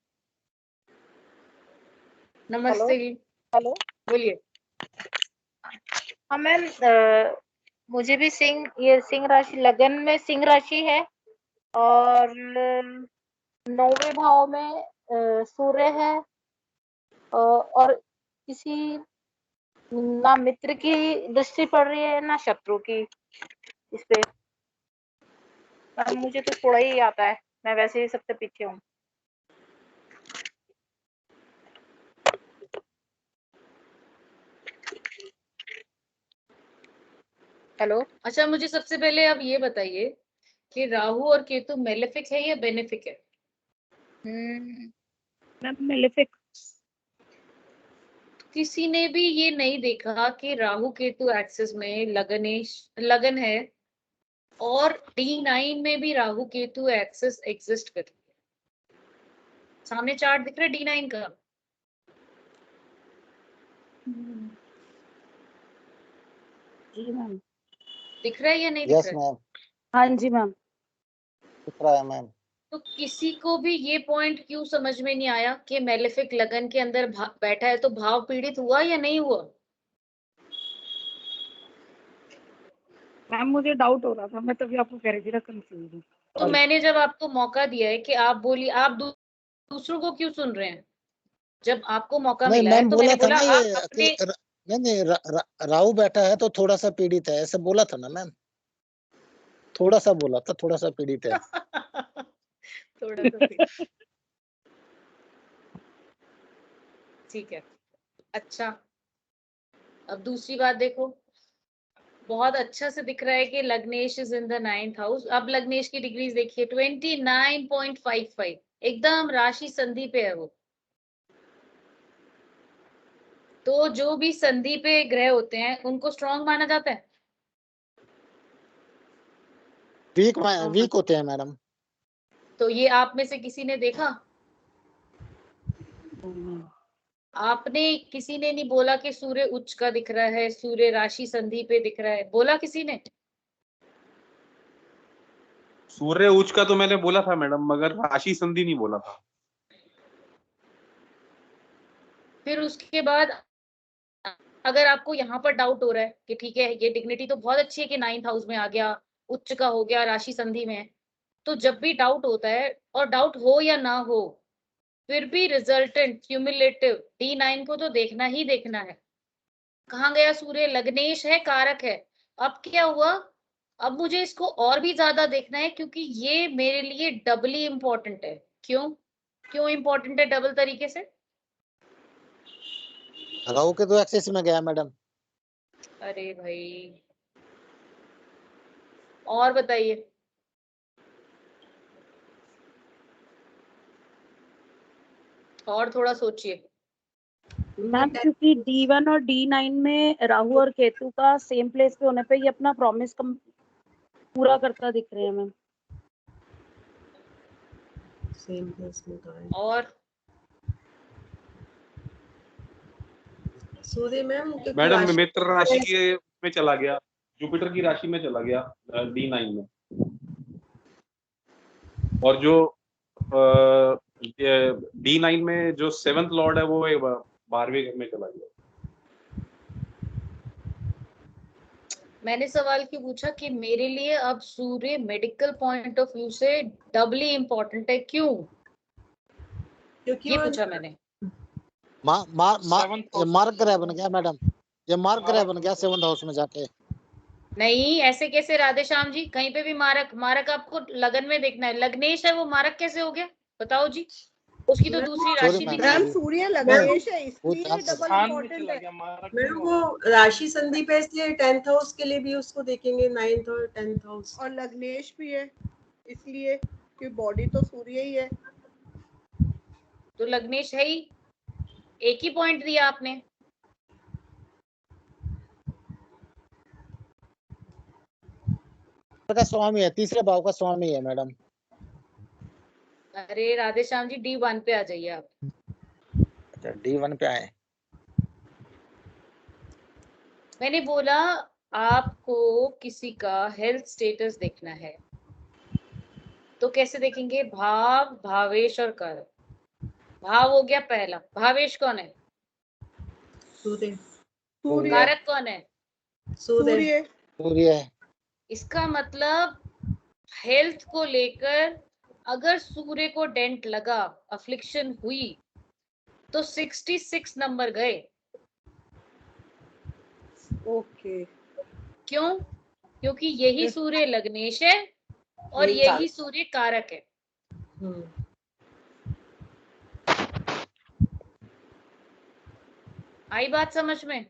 नमस्ते जी, हेलो। बोलिए। हाँ मैम, मुझे भी सिंह राशि, लगन में सिंह राशि है और 9वें भाव में सूर्य है, और किसी ना मित्र की दृष्टि पड़ रही है ना शत्रु की इस पे। मुझे तो थोड़ा ही आता है, मैं वैसे ही सबसे पीछे हूँ। हेलो। अच्छा, मुझे सबसे पहले आप ये बताइए कि राहु और केतु मेलेफिक है या बेनिफिक है? Ma'am malefic. किसी ने भी ये नहीं देखा कि राहु केतु एक्सिस में लगन है और D9 में भी राहु केतु एक्सिस एग्जिस्ट कर रही है। सामने चार्ट दिख रहा है D9 का? जी मैम। दिख रहा है या नहीं दिख यस रहा है? मैम, हाँ जी मैम। दिख रहा है मैम। तो किसी को भी ये पॉइंट क्यों समझ में नहीं आया कि मेलेफिक लगन के अंदर बैठा है तो भाव पीड़ित हुआ या नहीं हुआ? मैम मुझे डाउट हो रहा था, मैं तभी आपको कह रही थी ना कंफ्यूज हूँ। तो मैंने जब आपको मौका दिया है कि आप बोलिए, आप दूसरों को क्यों सुन रहे हैं? जब आपको मौका नहीं, मिला है मैम तो बोला मैंने था बोला ना आप ये अपने कि नहीं, राहु बैठा है तो थोड़ा सा पीड़ित है, ऐसे बोला था ना मैम। थोड़ा सा बोला था, थोड़ा सा पीड़ित है। थोड़ा सा पीड़ित। ठीक है। अच्छा, अब दूसरी बात देखो, बहुत अच्छा से दिख रहा है कि लग्नेश is in the 9th house. अब लग्नेश की डिग्रीज देखिए 29.55, एकदम राशि संधि पे है वो। तो जो भी संधि पे ग्रह होते हैं उनको स्ट्रांग माना जाता है? वीक होते हैं मैडम। तो ये आप में से किसी ने देखा? आपने, किसी ने नहीं बोला कि सूर्य उच्च का दिख रहा है, सूर्य राशि संधि पे दिख रहा है, बोला किसी ने? सूर्य उच्च का तो मैंने बोला था मैडम, मगर राशि संधि नहीं बोला था। फिर उसके बाद अगर आपको यहाँ पर डाउट हो रहा है कि ठीक है ये डिग्निटी तो बहुत अच्छी है कि 9th हाउस में आ गया, उच्च का हो गया, राशि संधि में है, तो जब भी डाउट होता है, और डाउट हो या ना हो, फिर भी रिजल्टेंट क्यूमुलेटिव D9 को तो देखना ही देखना है। कहाँ गया सूर्य? लग्नेश है, कारक है। अब क्या हुआ? अब मुझे इसको और भी ज्यादा देखना है क्योंकि ये मेरे लिए डबली इंपॉर्टेंट है। क्यों क्यों इंपॉर्टेंट है डबल तरीके से? राहु के तो एक्सेस में गया मैडम। अरे भाई, और बताइए। और थोड़ा सोचिए। मैम क्योंकि D1 और D9 में राहु और केतु का सेम प्लेस पे होने पे ये अपना प्रॉमिस पूरा करता दिख रहे हैं मैम। सेम प्लेस में कहाँ है? और सूर्य मैम क्योंकि मैडम राशि मित्र राशि के में चला गया, जुपिटर की राशि में चला गया D9 में। और जो D9 में जो 7th लॉर्ड है वो 12वें घर में चला गया। मैंने सवाल क्यों पूछा कि मेरे लिए अब सूर्य मेडिकल पॉइंट ऑफ व्यू से डबली इम्पोर्टेंट है? क्यों क्योंकि ये वो पूछा मैंने। मार्क ग्रह बन गया मैडम, ये मार्क ग्रह बन गया 7th हाउस में जाके। नहीं, ऐसे कैसे राधे श्याम जी? कहीं पे भी मारक मारक आपको लगन में देखना है। लग्नेश है वो मारक कैसे हो गया? बताओ जी। उसकी तो दूसरी राशि भी नहीं मैम है। सूर्य लग्नेश है, वो इसलिए डबल स्थान में इम्पोर्टेंट चला है। गया, मारक मैम नहीं वो हुआ। राशि संधि पे, इसलिए 10th हाउस के लिए भी उसको देखेंगे, 9th और 10th हाउस। और लग्नेश भी है इसलिए कि बॉडी तो सूर्य ही है। तो लग्नेश है ही, एक ही पॉइंट दिया आपने। का स्वामी है, तीसरे भाव का स्वामी है मैडम। अरे राधे श्याम जी, D1 पे आ जाइए आप। अच्छा, D1 पे आए। मैंने बोला आपको किसी का हेल्थ स्टेटस देखना है तो कैसे देखेंगे? भाव, भावेश और कारक। भाव हो गया पहला, भावेश कौन है? सूर्य। सूर्य। कारक कौन है? सूर्य। सूर्य। सूर्य है। इसका मतलब हेल्थ को लेकर अगर सूर्य को डेंट लगा, अफ्लिक्शन हुई, तो 66 नंबर गए। ओके। क्यों? क्योंकि यही सूर्य लग्नेश है और यही यही सूर्य कारक है। आई बात समझ में?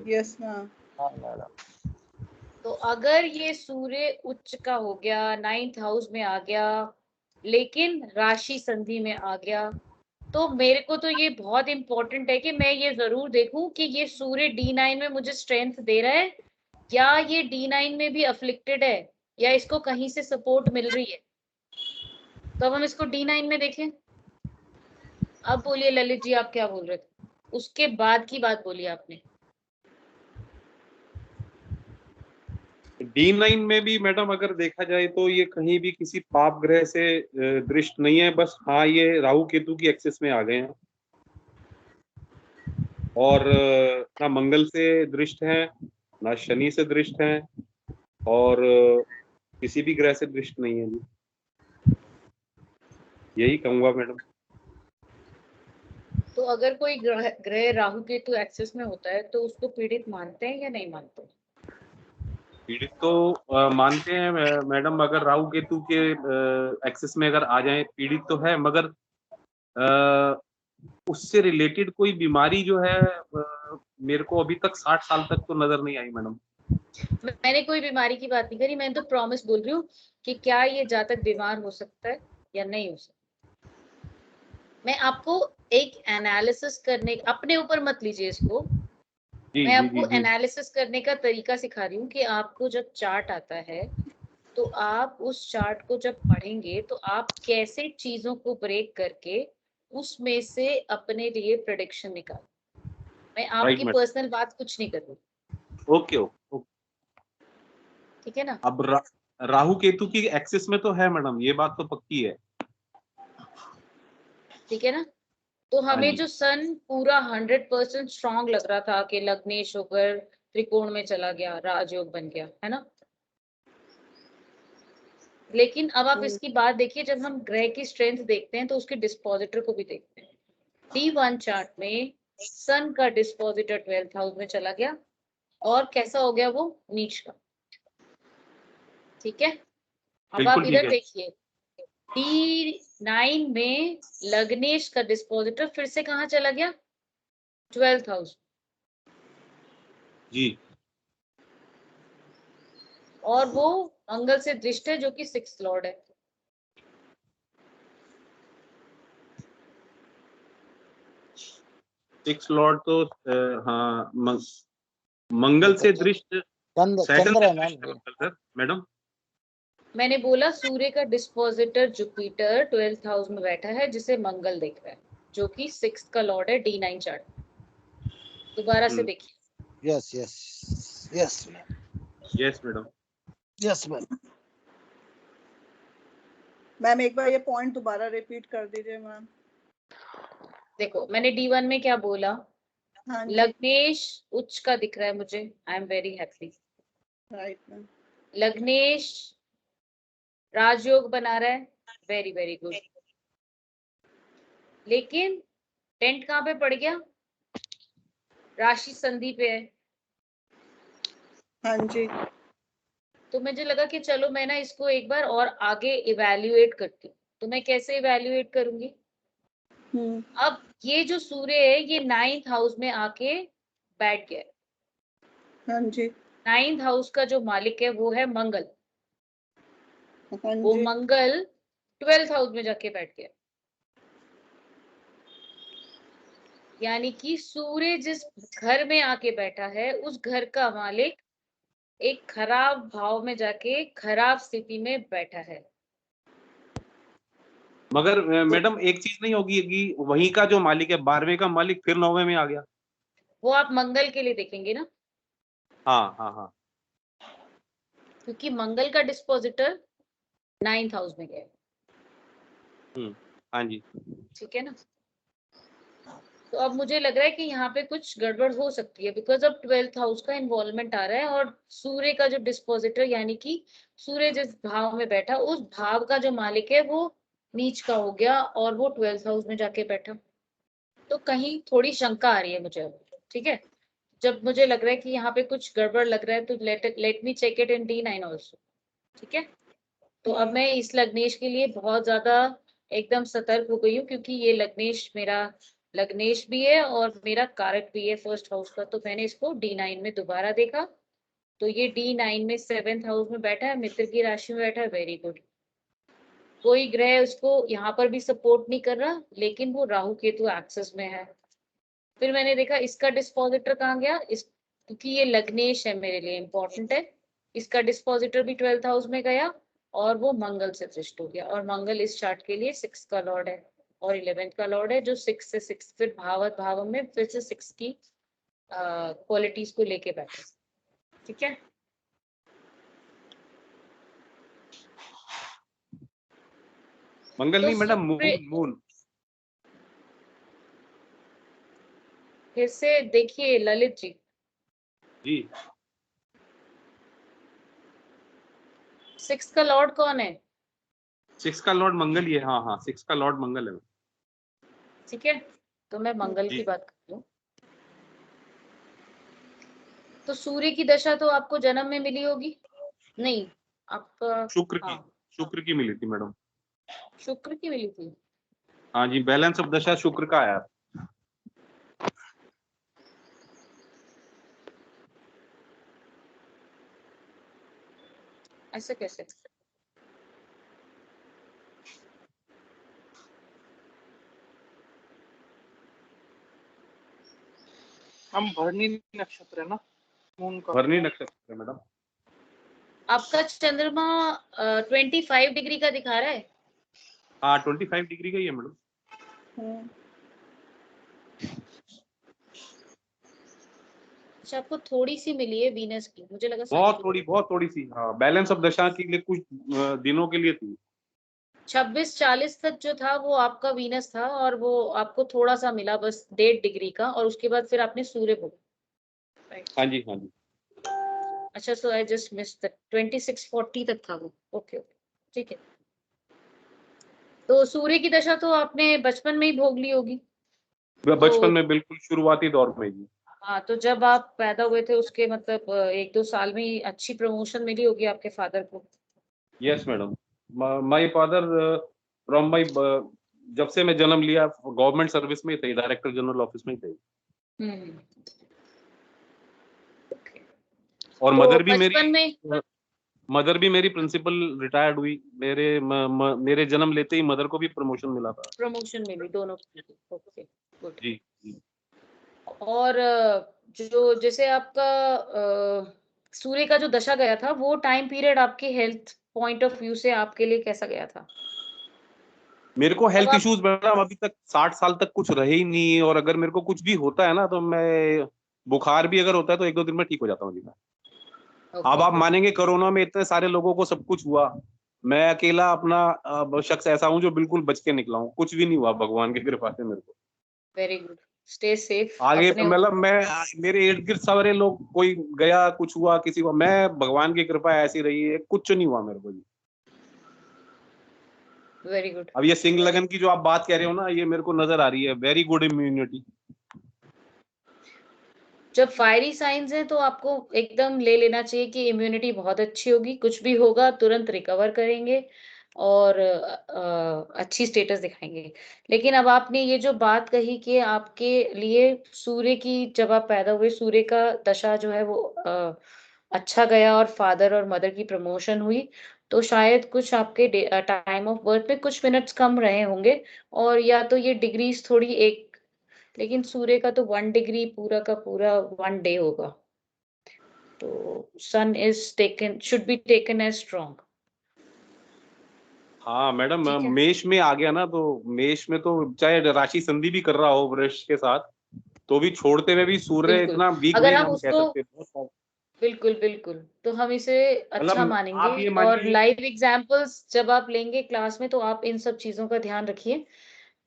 Yes ma'am. हाँ मैडम। तो अगर ये सूर्य उच्च का हो गया, 9th हाउस में आ गया, लेकिन राशि संधि में आ गया, तो मेरे को तो ये बहुत इंपॉर्टेंट है कि मैं ये जरूर देखूं कि ये सूर्य D9 में मुझे स्ट्रेंथ दे रहा है या ये D9 में भी अफ्लिक्टेड है या इसको कहीं से सपोर्ट मिल रही है। तो अब हम इसको D9 में देखें। अब बोलिए ललित जी, आप क्या बोल रहे थे? उसके बाद की बात बोलिए आपने। D9 में भी मैडम अगर देखा जाए तो ये कहीं भी किसी पाप ग्रह से दृष्ट नहीं है, बस हाँ ये राहु केतु की एक्सेस में आ गए हैं और ना मंगल से दृष्ट है, ना शनि से दृष्ट है और किसी भी ग्रह से दृष्ट नहीं है जी, यही कहूंगा मैडम। तो अगर कोई ग्रह राहु केतु एक्सेस में होता है तो उसको पीड़ित मानते हैं या नहीं मानते? पीड़ित तो मानते हैं मैडम, अगर राहु केतु के एक्सेस में अगर आ जाए पीड़ित तो है, मगर उससे रिलेटेड कोई बीमारी जो है मेरे को अभी तक 60 साल तक तो नजर नहीं आई मैडम। मैंने कोई बीमारी की बात नहीं करी, मैंने तो प्रॉमिस बोल रही हूँ कि क्या ये जातक बीमार हो सकता है या नहीं हो सकता। मैं आपको एक एनालिसिस करने, अपने ऊपर मत लीजिए इसको, मैं आपको एनालिसिस करने का तरीका सिखा रही हूँ कि आपको जब चार्ट आता है तो आप उस चार्ट को जब पढ़ेंगे तो आप कैसे चीजों को ब्रेक करके उसमें से अपने लिए प्रेडिक्शन निकाल। मैं आपकी पर्सनल बात कुछ नहीं कर रही। ओके, ठीक है ना? अब राहु केतु की एक्सेस में तो है मैडम, ये बात तो पक्की है। ठीक है ना? तो हमें जो सन पूरा 100% स्ट्रॉन्ग लग रहा था कि लग्नेश होकर त्रिकोण में चला गया, राजयोग बन गया, है ना? लेकिन अब आप इसकी बात देखिए, जब हम ग्रह की स्ट्रेंथ देखते हैं तो उसके डिस्पोजिटर को भी देखते हैं। D1 चार्ट में सन का डिस्पोजिटर 12th हाउस में चला गया और कैसा हो गया वो? नीच का। ठीक है? अब आप इधर देखिए, D9 में लग्नेश का डिस्पोजिटर फिर से कहाँ चला गया? 12th हाउस जी, और वो मंगल से दृष्ट है जो कि 6th लॉर्ड है। सिक्स लॉर्ड तो हाँ मंगल से दृष्ट चंद्र है मैम मैडम। मैंने बोला सूर्य का डिस्पोजिटर जुपिटर 12th हाउस में बैठा है जिसे मंगल देख रहा है, जो कि 6th का लॉर्ड है D9 चार्ट। दोबारा से देखिए। Yes yes yes yes madam, yes ma'am. Ma'am एक बार ये पॉइंट दोबारा रिपीट कर दीजिए मैम। देखो मैंने D1 में क्या बोला? हाँ, लग्नेश उच्च का दिख रहा है मुझे, I am very happy. Right ma'am. लग्नेश राजयोग बना रहा है, वेरी वेरी गुड। लेकिन टेंट कहाँ पे पड़ गया? राशि संधि पे है। हाँ जी। तो मुझे लगा कि चलो मैं ना इसको एक बार और आगे इवैल्यूएट करती हूँ। तो मैं कैसे इवैल्यूएट करूंगी? अब ये जो सूर्य है ये 9th हाउस में आके बैठ गया। हाँ जी। 9th हाउस का जो मालिक है वो है मंगल। हाँ वो जी। मंगल 12th हाउस में जाके बैठ गया। यानी कि सूर्य जिस घर में आके बैठा है उस घर का मालिक एक खराब भाव में जाके खराब स्थिति में बैठा है। मगर मैडम एक चीज नहीं होगी कि वहीं का जो मालिक है 12वें का मालिक फिर 9वें में आ गया? वो आप मंगल के लिए देखेंगे ना। हाँ हाँ हाँ, क्योंकि मंगल का डिस्पोजिटर 9th हाउस में गया। हाँ जी, ठीक है ना? तो अब मुझे लग रहा है कि यहाँ पे कुछ गड़बड़ हो सकती है, बिकॉज अब 12th हाउस का इन्वॉल्वमेंट आ रहा है और सूर्य का जो डिस्पोजिटर यानी कि सूर्य जिस भाव में बैठा उस भाव का जो मालिक है वो नीच का हो गया और वो 12th हाउस में जाके बैठा। तो कहीं थोड़ी शंका आ रही है मुझे अब, ठीक है। जब मुझे लग रहा है कि यहाँ पे कुछ गड़बड़ लग रहा है तो let me check it in D9 also, ठीक है। तो अब मैं इस लग्नेश के लिए बहुत ज्यादा एकदम सतर्क हो गई हूँ, क्योंकि ये लग्नेश मेरा लग्नेश भी है और मेरा कारक भी है फर्स्ट हाउस का। तो मैंने इसको D9 में दोबारा देखा, तो ये D9 में 7th हाउस में बैठा है, मित्र की राशि में बैठा है, वेरी गुड। कोई ग्रह उसको यहाँ पर भी सपोर्ट नहीं कर रहा, लेकिन वो राहु केतु एक्सेस में है। फिर मैंने देखा इसका डिस्पोजिटर कहाँ गया, इस क्योंकि ये लग्नेश है मेरे लिए इम्पोर्टेंट है, इसका डिस्पोजिटर भी 12th हाउस में गया और वो मंगल से दृष्ट हो गया। और मंगल इस चार्ट के लिए 6 का लॉर्ड है और 11th का लॉर्ड है, जो 6 से 6 फिर भाव में फिर से 6 की क्वालिटीज को लेके बैठे, ठीक है। मंगल तो नहीं मैडम, सूर्य मून। फिर से देखिए ललित जी, जी 6 का लॉर्ड कौन है? 6 का लॉर्ड मंगल ही है। हाँ हाँ 6 का लॉर्ड मंगल है। ठीक है, तो मैं मंगल जी। की बात कर रही हूँ। तो सूर्य की दशा तो आपको जन्म में मिली होगी? नहीं, आपका शुक्र की मिली थी मैडम। शुक्र की मिली थी। हाँ जी, बैलेंस ऑफ दशा शुक्र का आया। ऐसे कैसे? हम भरणी नक्षत्र है ना, मून का। भरणी नक्षत्र है मैडम। आपका चंद्रमा 25 डिग्री का दिखा रहा है। हाँ 25 डिग्री का ही है मैडम। अच्छा, आपको थोड़ी सी मिली है वीनस की, मुझे लगा बहुत थोड़ी सी। हाँ बैलेंस ऑफ दशा के लिए कुछ दिनों के लिए थी। 26-40 तक जो था वो आपका वीनस था और वो आपको थोड़ा सा मिला, बस 1.5 डिग्री का, और उसके बाद फिर आपने सूर्य भोगा। हाँ जी हाँ जी। अच्छा, सो आई जस्ट मिस्ड दैट, 2640 तक था वो। ओके ओके, ठीक है। तो सूर्य की दशा तो आपने बचपन में ही भोग ली होगी। बचपन में बिल्कुल शुरुआती दौर में जी। हाँ, तो जब आप पैदा हुए थे उसके मतलब 1-2 साल में ही अच्छी प्रमोशन मिली होगी आपके फादर को। Yes madam, my father from my जब से मैं जन्म लिया गवर्नमेंट सर्विस में ही थे, डायरेक्टर जनरल ऑफिस में ही थे। और तो मदर भी मेरी प्रिंसिपल रिटायर्ड हुई। मेरे जन्म लेते ही मदर को भी प्रमोशन मिला था। प्रमोशन मिली दोनों की। Okay good. जी। और जो जैसे आपका सूर्य का जो दशा गया था वो टाइम पीरियड आपके हेल्थ पॉइंट ऑफ व्यू से आपके लिए कैसा गया था? मेरे को हेल्थ इश्यूज मैडम अभी तक 60 साल तक कुछ रहे ही नहीं, और अगर मेरे को कुछ भी होता है ना तो मैं बुखार भी अगर होता है तो 1-2 दिन में ठीक हो जाता हूँ जी मैं। अब आप मानेंगे कोरोना में इतने सारे लोगों को सब कुछ हुआ, मैं अकेला अपना शख्स ऐसा हूँ जो बिल्कुल बच के निकला हूँ, कुछ भी नहीं हुआ भगवान की कृपा से मेरे को। Very good, stay safe. आगे मतलब मेरे इर्द गिर्द सारे लोग, कोई गया कुछ हुआ किसी को, मैं भगवान की कृपा ऐसी रही है, कुछ नहीं हुआ मेरे को जी। Very good. अब ये सिंह लगन की जो आप बात कह रहे हो ना, ये मेरे को नजर आ रही है, वेरी गुड इम्यूनिटी। जब फायरी साइंस है तो आपको एकदम ले लेना चाहिए कि इम्यूनिटी बहुत अच्छी होगी, कुछ भी होगा तुरंत रिकवर करेंगे और अच्छी स्टेटस दिखाएंगे। लेकिन अब आपने ये जो बात कही कि आपके लिए सूर्य की, जब आप पैदा हुए सूर्य का दशा जो है वो अच्छा गया और फादर और मदर की प्रमोशन हुई, तो शायद कुछ आपके टाइम ऑफ बर्थ में कुछ मिनट्स कम रहे होंगे, और या तो ये डिग्रीज थोड़ी एक, लेकिन सूर्य का तो 1 डिग्री पूरा का पूरा 1 डे होगा। तो sun is taken, should be taken as strong. हाँ मैडम, मेष में आ गया ना, तो मेष में तो चाहे राशि संधि भी कर रहा हो वृष के साथ, तो भी छोड़ते हुए भी सूर्य इतना वीक अगर नहीं हम हम कह उसको सकते। बिल्कुल बिल्कुल, तो हम इसे अच्छा मानेंगे। ये और लाइव एग्जांपल्स जब आप लेंगे क्लास में तो आप इन सब चीजों का ध्यान रखिए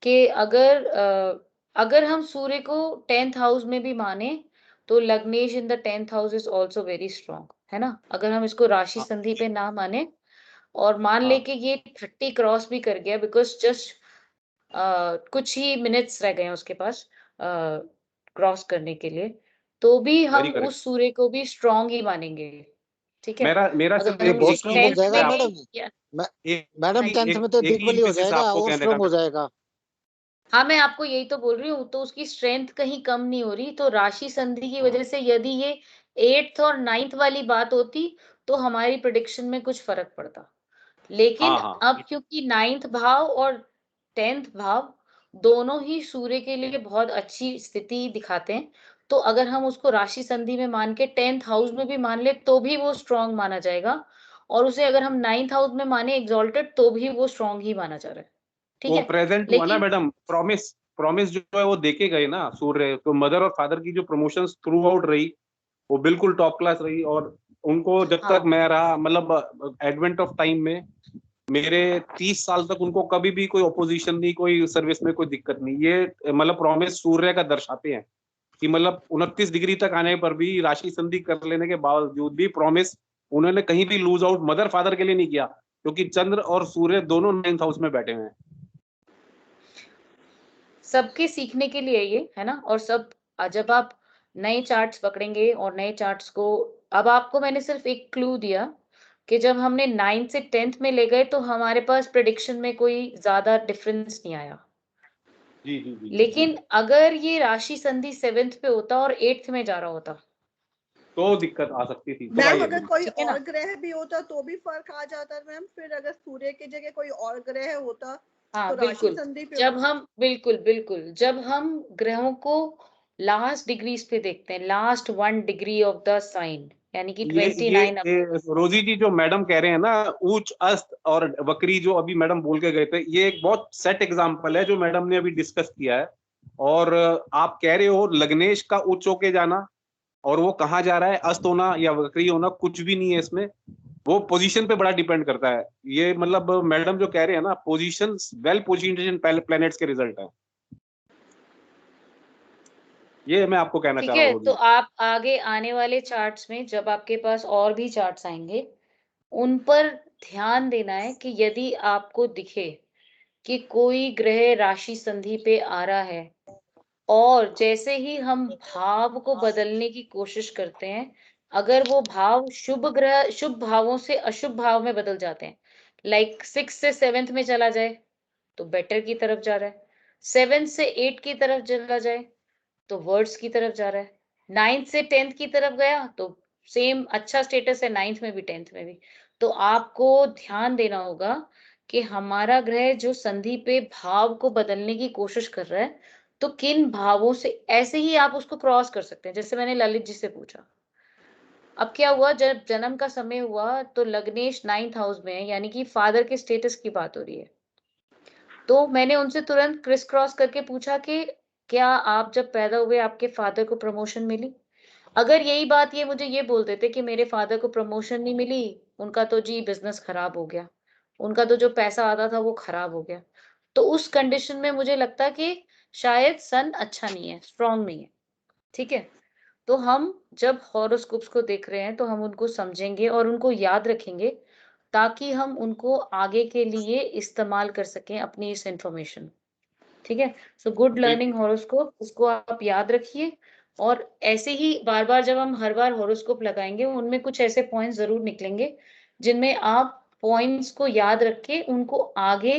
कि अगर अगर हम सूर्य को 10th हाउस में भी माने तो लग्नेश in the 10th house is also very strong, है ना। अगर हम इसको राशि हाँ संधि पे ना माने और मान ले हाँ कि ये 30 क्रॉस भी कर गया, बिकॉज जस्ट कुछ ही मिनट्स रह गए हैं उसके पास क्रॉस करने के लिए, तो भी वेरी हम करेक्ट। उस सूर्य को भी स्ट्रांग ही मानेंगे, ठीक है। मेरा मेरा सिर्फ अगर ये हम बहुत उसको स्ट्रांग हो 10th जाएगा में आप भी मैडम। या मैडम हाँ जी, 10th में तो एक ही दिग्बली हो emphasis जाएगा आपको और कहने स्ट्रांग का हो जाएगा। हाँ मैं आपको यही तो बोल रही हूँ, तो उसकी स्ट्रेंथ कहीं कम नहीं हो रही, तो राशि संधि की वजह से यदि ये 8th और 9th वाली बात होती तो हमारी प्रिडिक्शन में कुछ फर्क पड़ता, लेकिन हाँ हाँ अब क्योंकि 9th भाव और 10th भाव दोनों ही सूर्य के लिए बहुत अच्छी स्थिति दिखाते हैं, तो अगर हम उसको राशि संधि में मान के 10th हाउस में भी मान ले तो भी वो स्ट्रांग माना जाएगा, और उसे अगर हम 9th हाउस में माने एक्सॉल्टेड तो भी वो स्ट्रांग ही माना जा रहा है, ठीक वो है। प्रेजेंट हुआ ना लेकिन मैडम, प्रॉमिस प्रॉमिस जो है वो देके गए ना सूर्य, तो मदर और फादर की जो प्रमोशंस थ्रू आउट रही वो बिल्कुल टॉप क्लास रही, और उनको जब तक हाँ मैं रहा, मतलब एडवेंट ऑफ टाइम में मेरे 30 साल तक उनको कभी भी कोई ऑपोजिशन नहीं, कोई सर्विस में कोई दिक्कत नहीं। ये मतलब प्रॉमिस सूर्य का दर्शाते हैं कि मतलब 29 डिग्री तक आने पर भी, राशि संधि कर लेने के बावजूद भी प्रॉमिस उन्होंने कहीं भी लूज आउट मदर फादर के लिए नहीं किया, क्योंकि चंद्र और सूर्य दोनों 9th हाउस में बैठे हुए हैं। सबके सीखने के लिए ये है ना, और सब जब आप नए चार्ट्स पकड़ेंगे और नए चार्ट्स को, अब आपको मैंने सिर्फ एक क्लू दिया कि जब हमने 9th से 10th में ले गए तो हमारे पास प्रिडिक्शन में कोई ज्यादा डिफरेंस नहीं आया, जी जी जी जी। लेकिन अगर ये राशि संधि 7th पे होता और 8th में जा रहा होता तो दिक्कत आ सकती थी, तो मैम आई अगर एग्री। कोई ठीक है और ना। ग्रह भी होता तो भी फर्क आ जाता मैम, फिर अगर सूर्य की जगह कोई और ग्रह होता तो हाँ राशि बिल्कुल, संधि पे जब होता। हम बिल्कुल बिल्कुल जब हम ग्रहों को लास्ट डिग्रीज पे देखते हैं, last 1 degree of the sign, यानी कि ये 29 रोजी जी जो मैडम कह रहे हैं ना, उच्च अस्त और वक्री, जो अभी मैडम बोल के गए थे, ये एक बहुत सेट एग्जांपल है जो मैडम ने अभी डिस्कस किया है। और आप कह रहे हो लग्नेश का उच्च होके जाना, और वो कहाँ जा रहा है, अस्त होना या वक्री होना, कुछ भी नहीं है इसमें, वो पोजीशन पे बड़ा डिपेंड करता है। ये मतलब मैडम जो कह रहे हैं ना, पोजीशन, वेल पोजीशन प्लैनेट्स के रिजल्ट है, ये मैं आपको कहना चाह ठीक रहा हूँ है। तो रोजी। आप आगे आने वाले चार्ट्स में जब आपके पास और भी चार्ट्स आएंगे, उन पर ध्यान देना है कि यदि आपको दिखे कि कोई ग्रह राशि संधि पे आ रहा है और जैसे ही हम भाव को बदलने की कोशिश करते हैं, अगर वो भाव शुभ ग्रह शुभ भावों से अशुभ भाव में बदल जाते हैं, लाइक 6 से 7th में चला जाए तो बेटर की तरफ जा रहा है, 7 से 8 की तरफ चला जाए तो वर्ड्स की तरफ जा रहा है, 9th से 10th की तरफ गया तो सेम अच्छा स्टेटस है 9th में भी 10th में भी, तो आपको ध्यान देना होगा कि हमारा ग्रह जो संधि पे भाव को बदलने की कोशिश कर रहा है, तो किन भावों से, ऐसे ही आप उसको क्रॉस कर सकते हैं, जैसे मैंने ललित जी से पूछा। अब क्या हुआ, जब जन्म का समय हुआ तो लग्नेश 9th हाउस में है, यानी कि फादर के स्टेटस की बात हो रही है, तो मैंने उनसे तुरंत क्रिस क्रॉस करके पूछा कि क्या आप जब पैदा हुए आपके फादर को प्रमोशन मिली? अगर यही बात ये मुझे ये बोल देते कि मेरे फादर को प्रमोशन नहीं मिली, उनका तो जी बिजनेस खराब हो गया, उनका तो जो पैसा आता था वो खराब हो गया, तो उस कंडीशन में मुझे लगता कि शायद सन अच्छा नहीं है, स्ट्रांग नहीं है, ठीक है। तो हम जब हॉरोस्कोप्स को देख रहे हैं तो हम उनको समझेंगे और उनको याद रखेंगे, ताकि हम उनको आगे के लिए इस्तेमाल कर सकें अपनी इस इंफॉर्मेशन, ठीक है। सो गुड लर्निंग हॉरोस्कोप, इसको आप याद रखिए, और ऐसे ही बार बार जब हम हर बार हॉरोस्कोप लगाएंगे उनमें कुछ ऐसे पॉइंट्स जरूर निकलेंगे जिनमें आप पॉइंट्स को याद रख के उनको आगे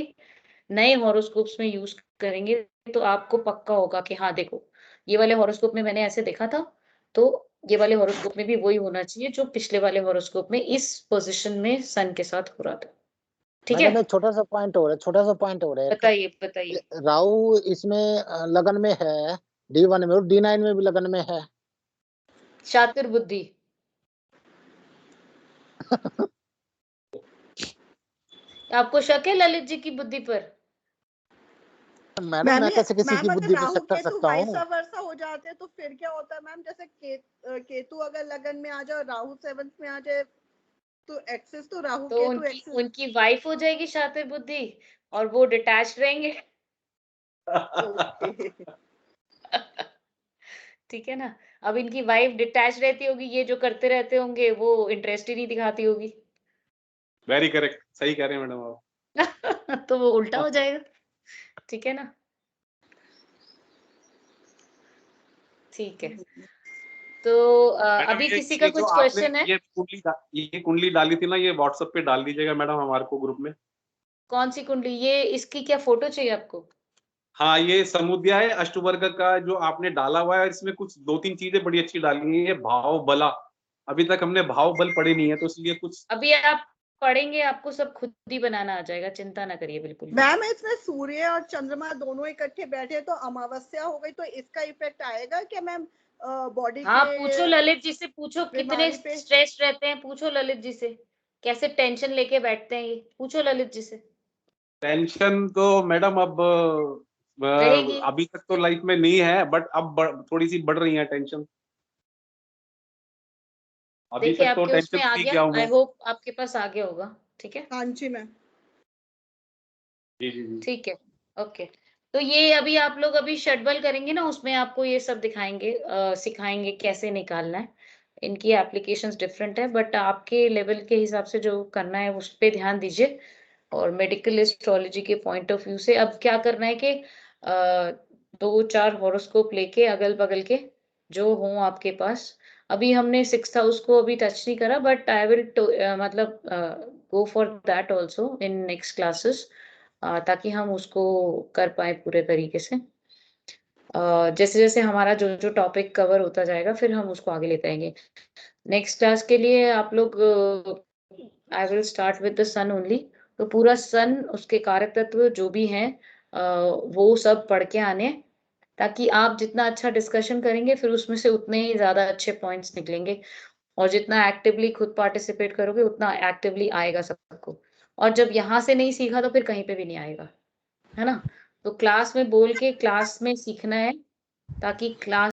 नए हॉरोस्कोप्स में यूज करेंगे, तो आपको पक्का होगा कि हाँ देखो, ये वाले हॉरोस्कोप में मैंने ऐसे देखा था, तो ये वाले हॉरोस्कोप में भी वही होना चाहिए जो पिछले वाले हॉरोस्कोप में इस पोजीशन में सन के साथ हो रहा था, ठीक है। मैडम एक छोटा सा पॉइंट हो रहा है, छोटा सा पॉइंट हो रहा है एक। बताइए बताइए। राहु इसमें लगन में है, D1 में, और D9 में भी लगन में है। शातिर बुद्धि। आपको शक है ललित जी की बुद्धि पर? मैडम मैं कैसे किसी मैम की अगर बुद्धि पे राहु शक कर केतु सकता वाइस हूँ? वर्सा हो जाते हैं तो फिर क्या होता है मैम, जैसे केतु अगर लगन में आ जाए और राहु 7th में आ जाए तो एक्सिस तो राहु तो केतु उनकी एक्सिस। उनकी वाइफ हो जाएगी शातिर बुद्धि और वो डिटैच रहेंगे। ओके ठीक है ना? अब इनकी वाइफ डिटैच रहती होगी, ये जो करते रहते होंगे वो इंटरेस्ट ही नहीं दिखाती होगी। वेरी करेक्ट, सही कह रहे हैं मैडम आप। तो वो उल्टा हो जाएगा, ठीक है ना? ठीक है। तो मैडम अभी ये किसी का ये जो कुछ आपने क्वेश्चन है? ये कुंडली डाली थी ना, ये व्हाट्सएप पे डाल दीजिएगा मैडम हमारे को ग्रुप में। कौन सी कुंडली? ये इसकी क्या फोटो चाहिए आपको? हाँ, ये समुदाय अष्टवर्ग का जो आपने डाला हुआ है, इसमें कुछ 2-3 चीजें बड़ी अच्छी डाली हैं। ये भाव बला, अभी तक हमने भाव बल पढ़े नहीं है, तो इसलिए कुछ अभी आप पढ़ेंगे, आपको सब खुद ही बनाना आ जाएगा, चिंता ना करिए बिल्कुल भी। मैम इसमें सूर्य और चंद्रमा दोनों इकट्ठे बैठे तो अमावस्या हो गई, तो इसका इफेक्ट आएगा क्या मैम बॉडी हाँ, के पूछो ललित जी से, पूछो कितने बीमारी पे? स्ट्रेस रहते हैं, पूछो ललित जी से, कैसे टेंशन लेके बैठते हैं ये, पूछो ललित जी से। टेंशन तो मैडम अब रहेगी। अभी तक तो लाइफ में नहीं है, बट अब थोड़ी सी बढ़ रही है टेंशन। अभी देखिए तक तो आपके टेंशन उसमें आ फ्री गया, गया हूँ आई मैं। होप आपके पास आ गया होगा, ठीक है? हाँ जी मैम। जी जी जी। ठीक है, ओके। तो ये अभी आप लोग अभी शेड्यूल करेंगे ना, उसमें आपको ये सब दिखाएंगे, सिखाएंगे कैसे निकालना है। इनकी एप्लीकेशंस डिफरेंट है, बट आपके लेवल के हिसाब से जो करना है उस पे ध्यान दीजिए। और मेडिकल एस्ट्रोलॉजी के पॉइंट ऑफ व्यू से अब क्या करना है कि 2-4 हॉरोस्कोप लेके अगल बगल के जो हों आपके पास। अभी हमने 6th हाउस को अभी टच नहीं करा, बट आई विल मतलब go for that also in next classes, ताकि हम उसको कर पाए पूरे तरीके से। जैसे जैसे हमारा जो जो टॉपिक कवर होता जाएगा, फिर हम उसको आगे लेते आएंगे। नेक्स्ट क्लास के लिए आप लोग, I will start with the sun only. तो पूरा सन, उसके कारक तत्व जो भी हैं, वो सब पढ़ के आने, ताकि आप जितना अच्छा डिस्कशन करेंगे, फिर उसमें से उतने ही ज्यादा अच्छे पॉइंट्स निकलेंगे। और जितना एक्टिवली खुद पार्टिसिपेट करोगे, उतना एक्टिवली आएगा सबको। और जब यहाँ से नहीं सीखा तो फिर कहीं पे भी नहीं आएगा, है ना? तो क्लास में बोल के क्लास में सीखना है, ताकि क्लास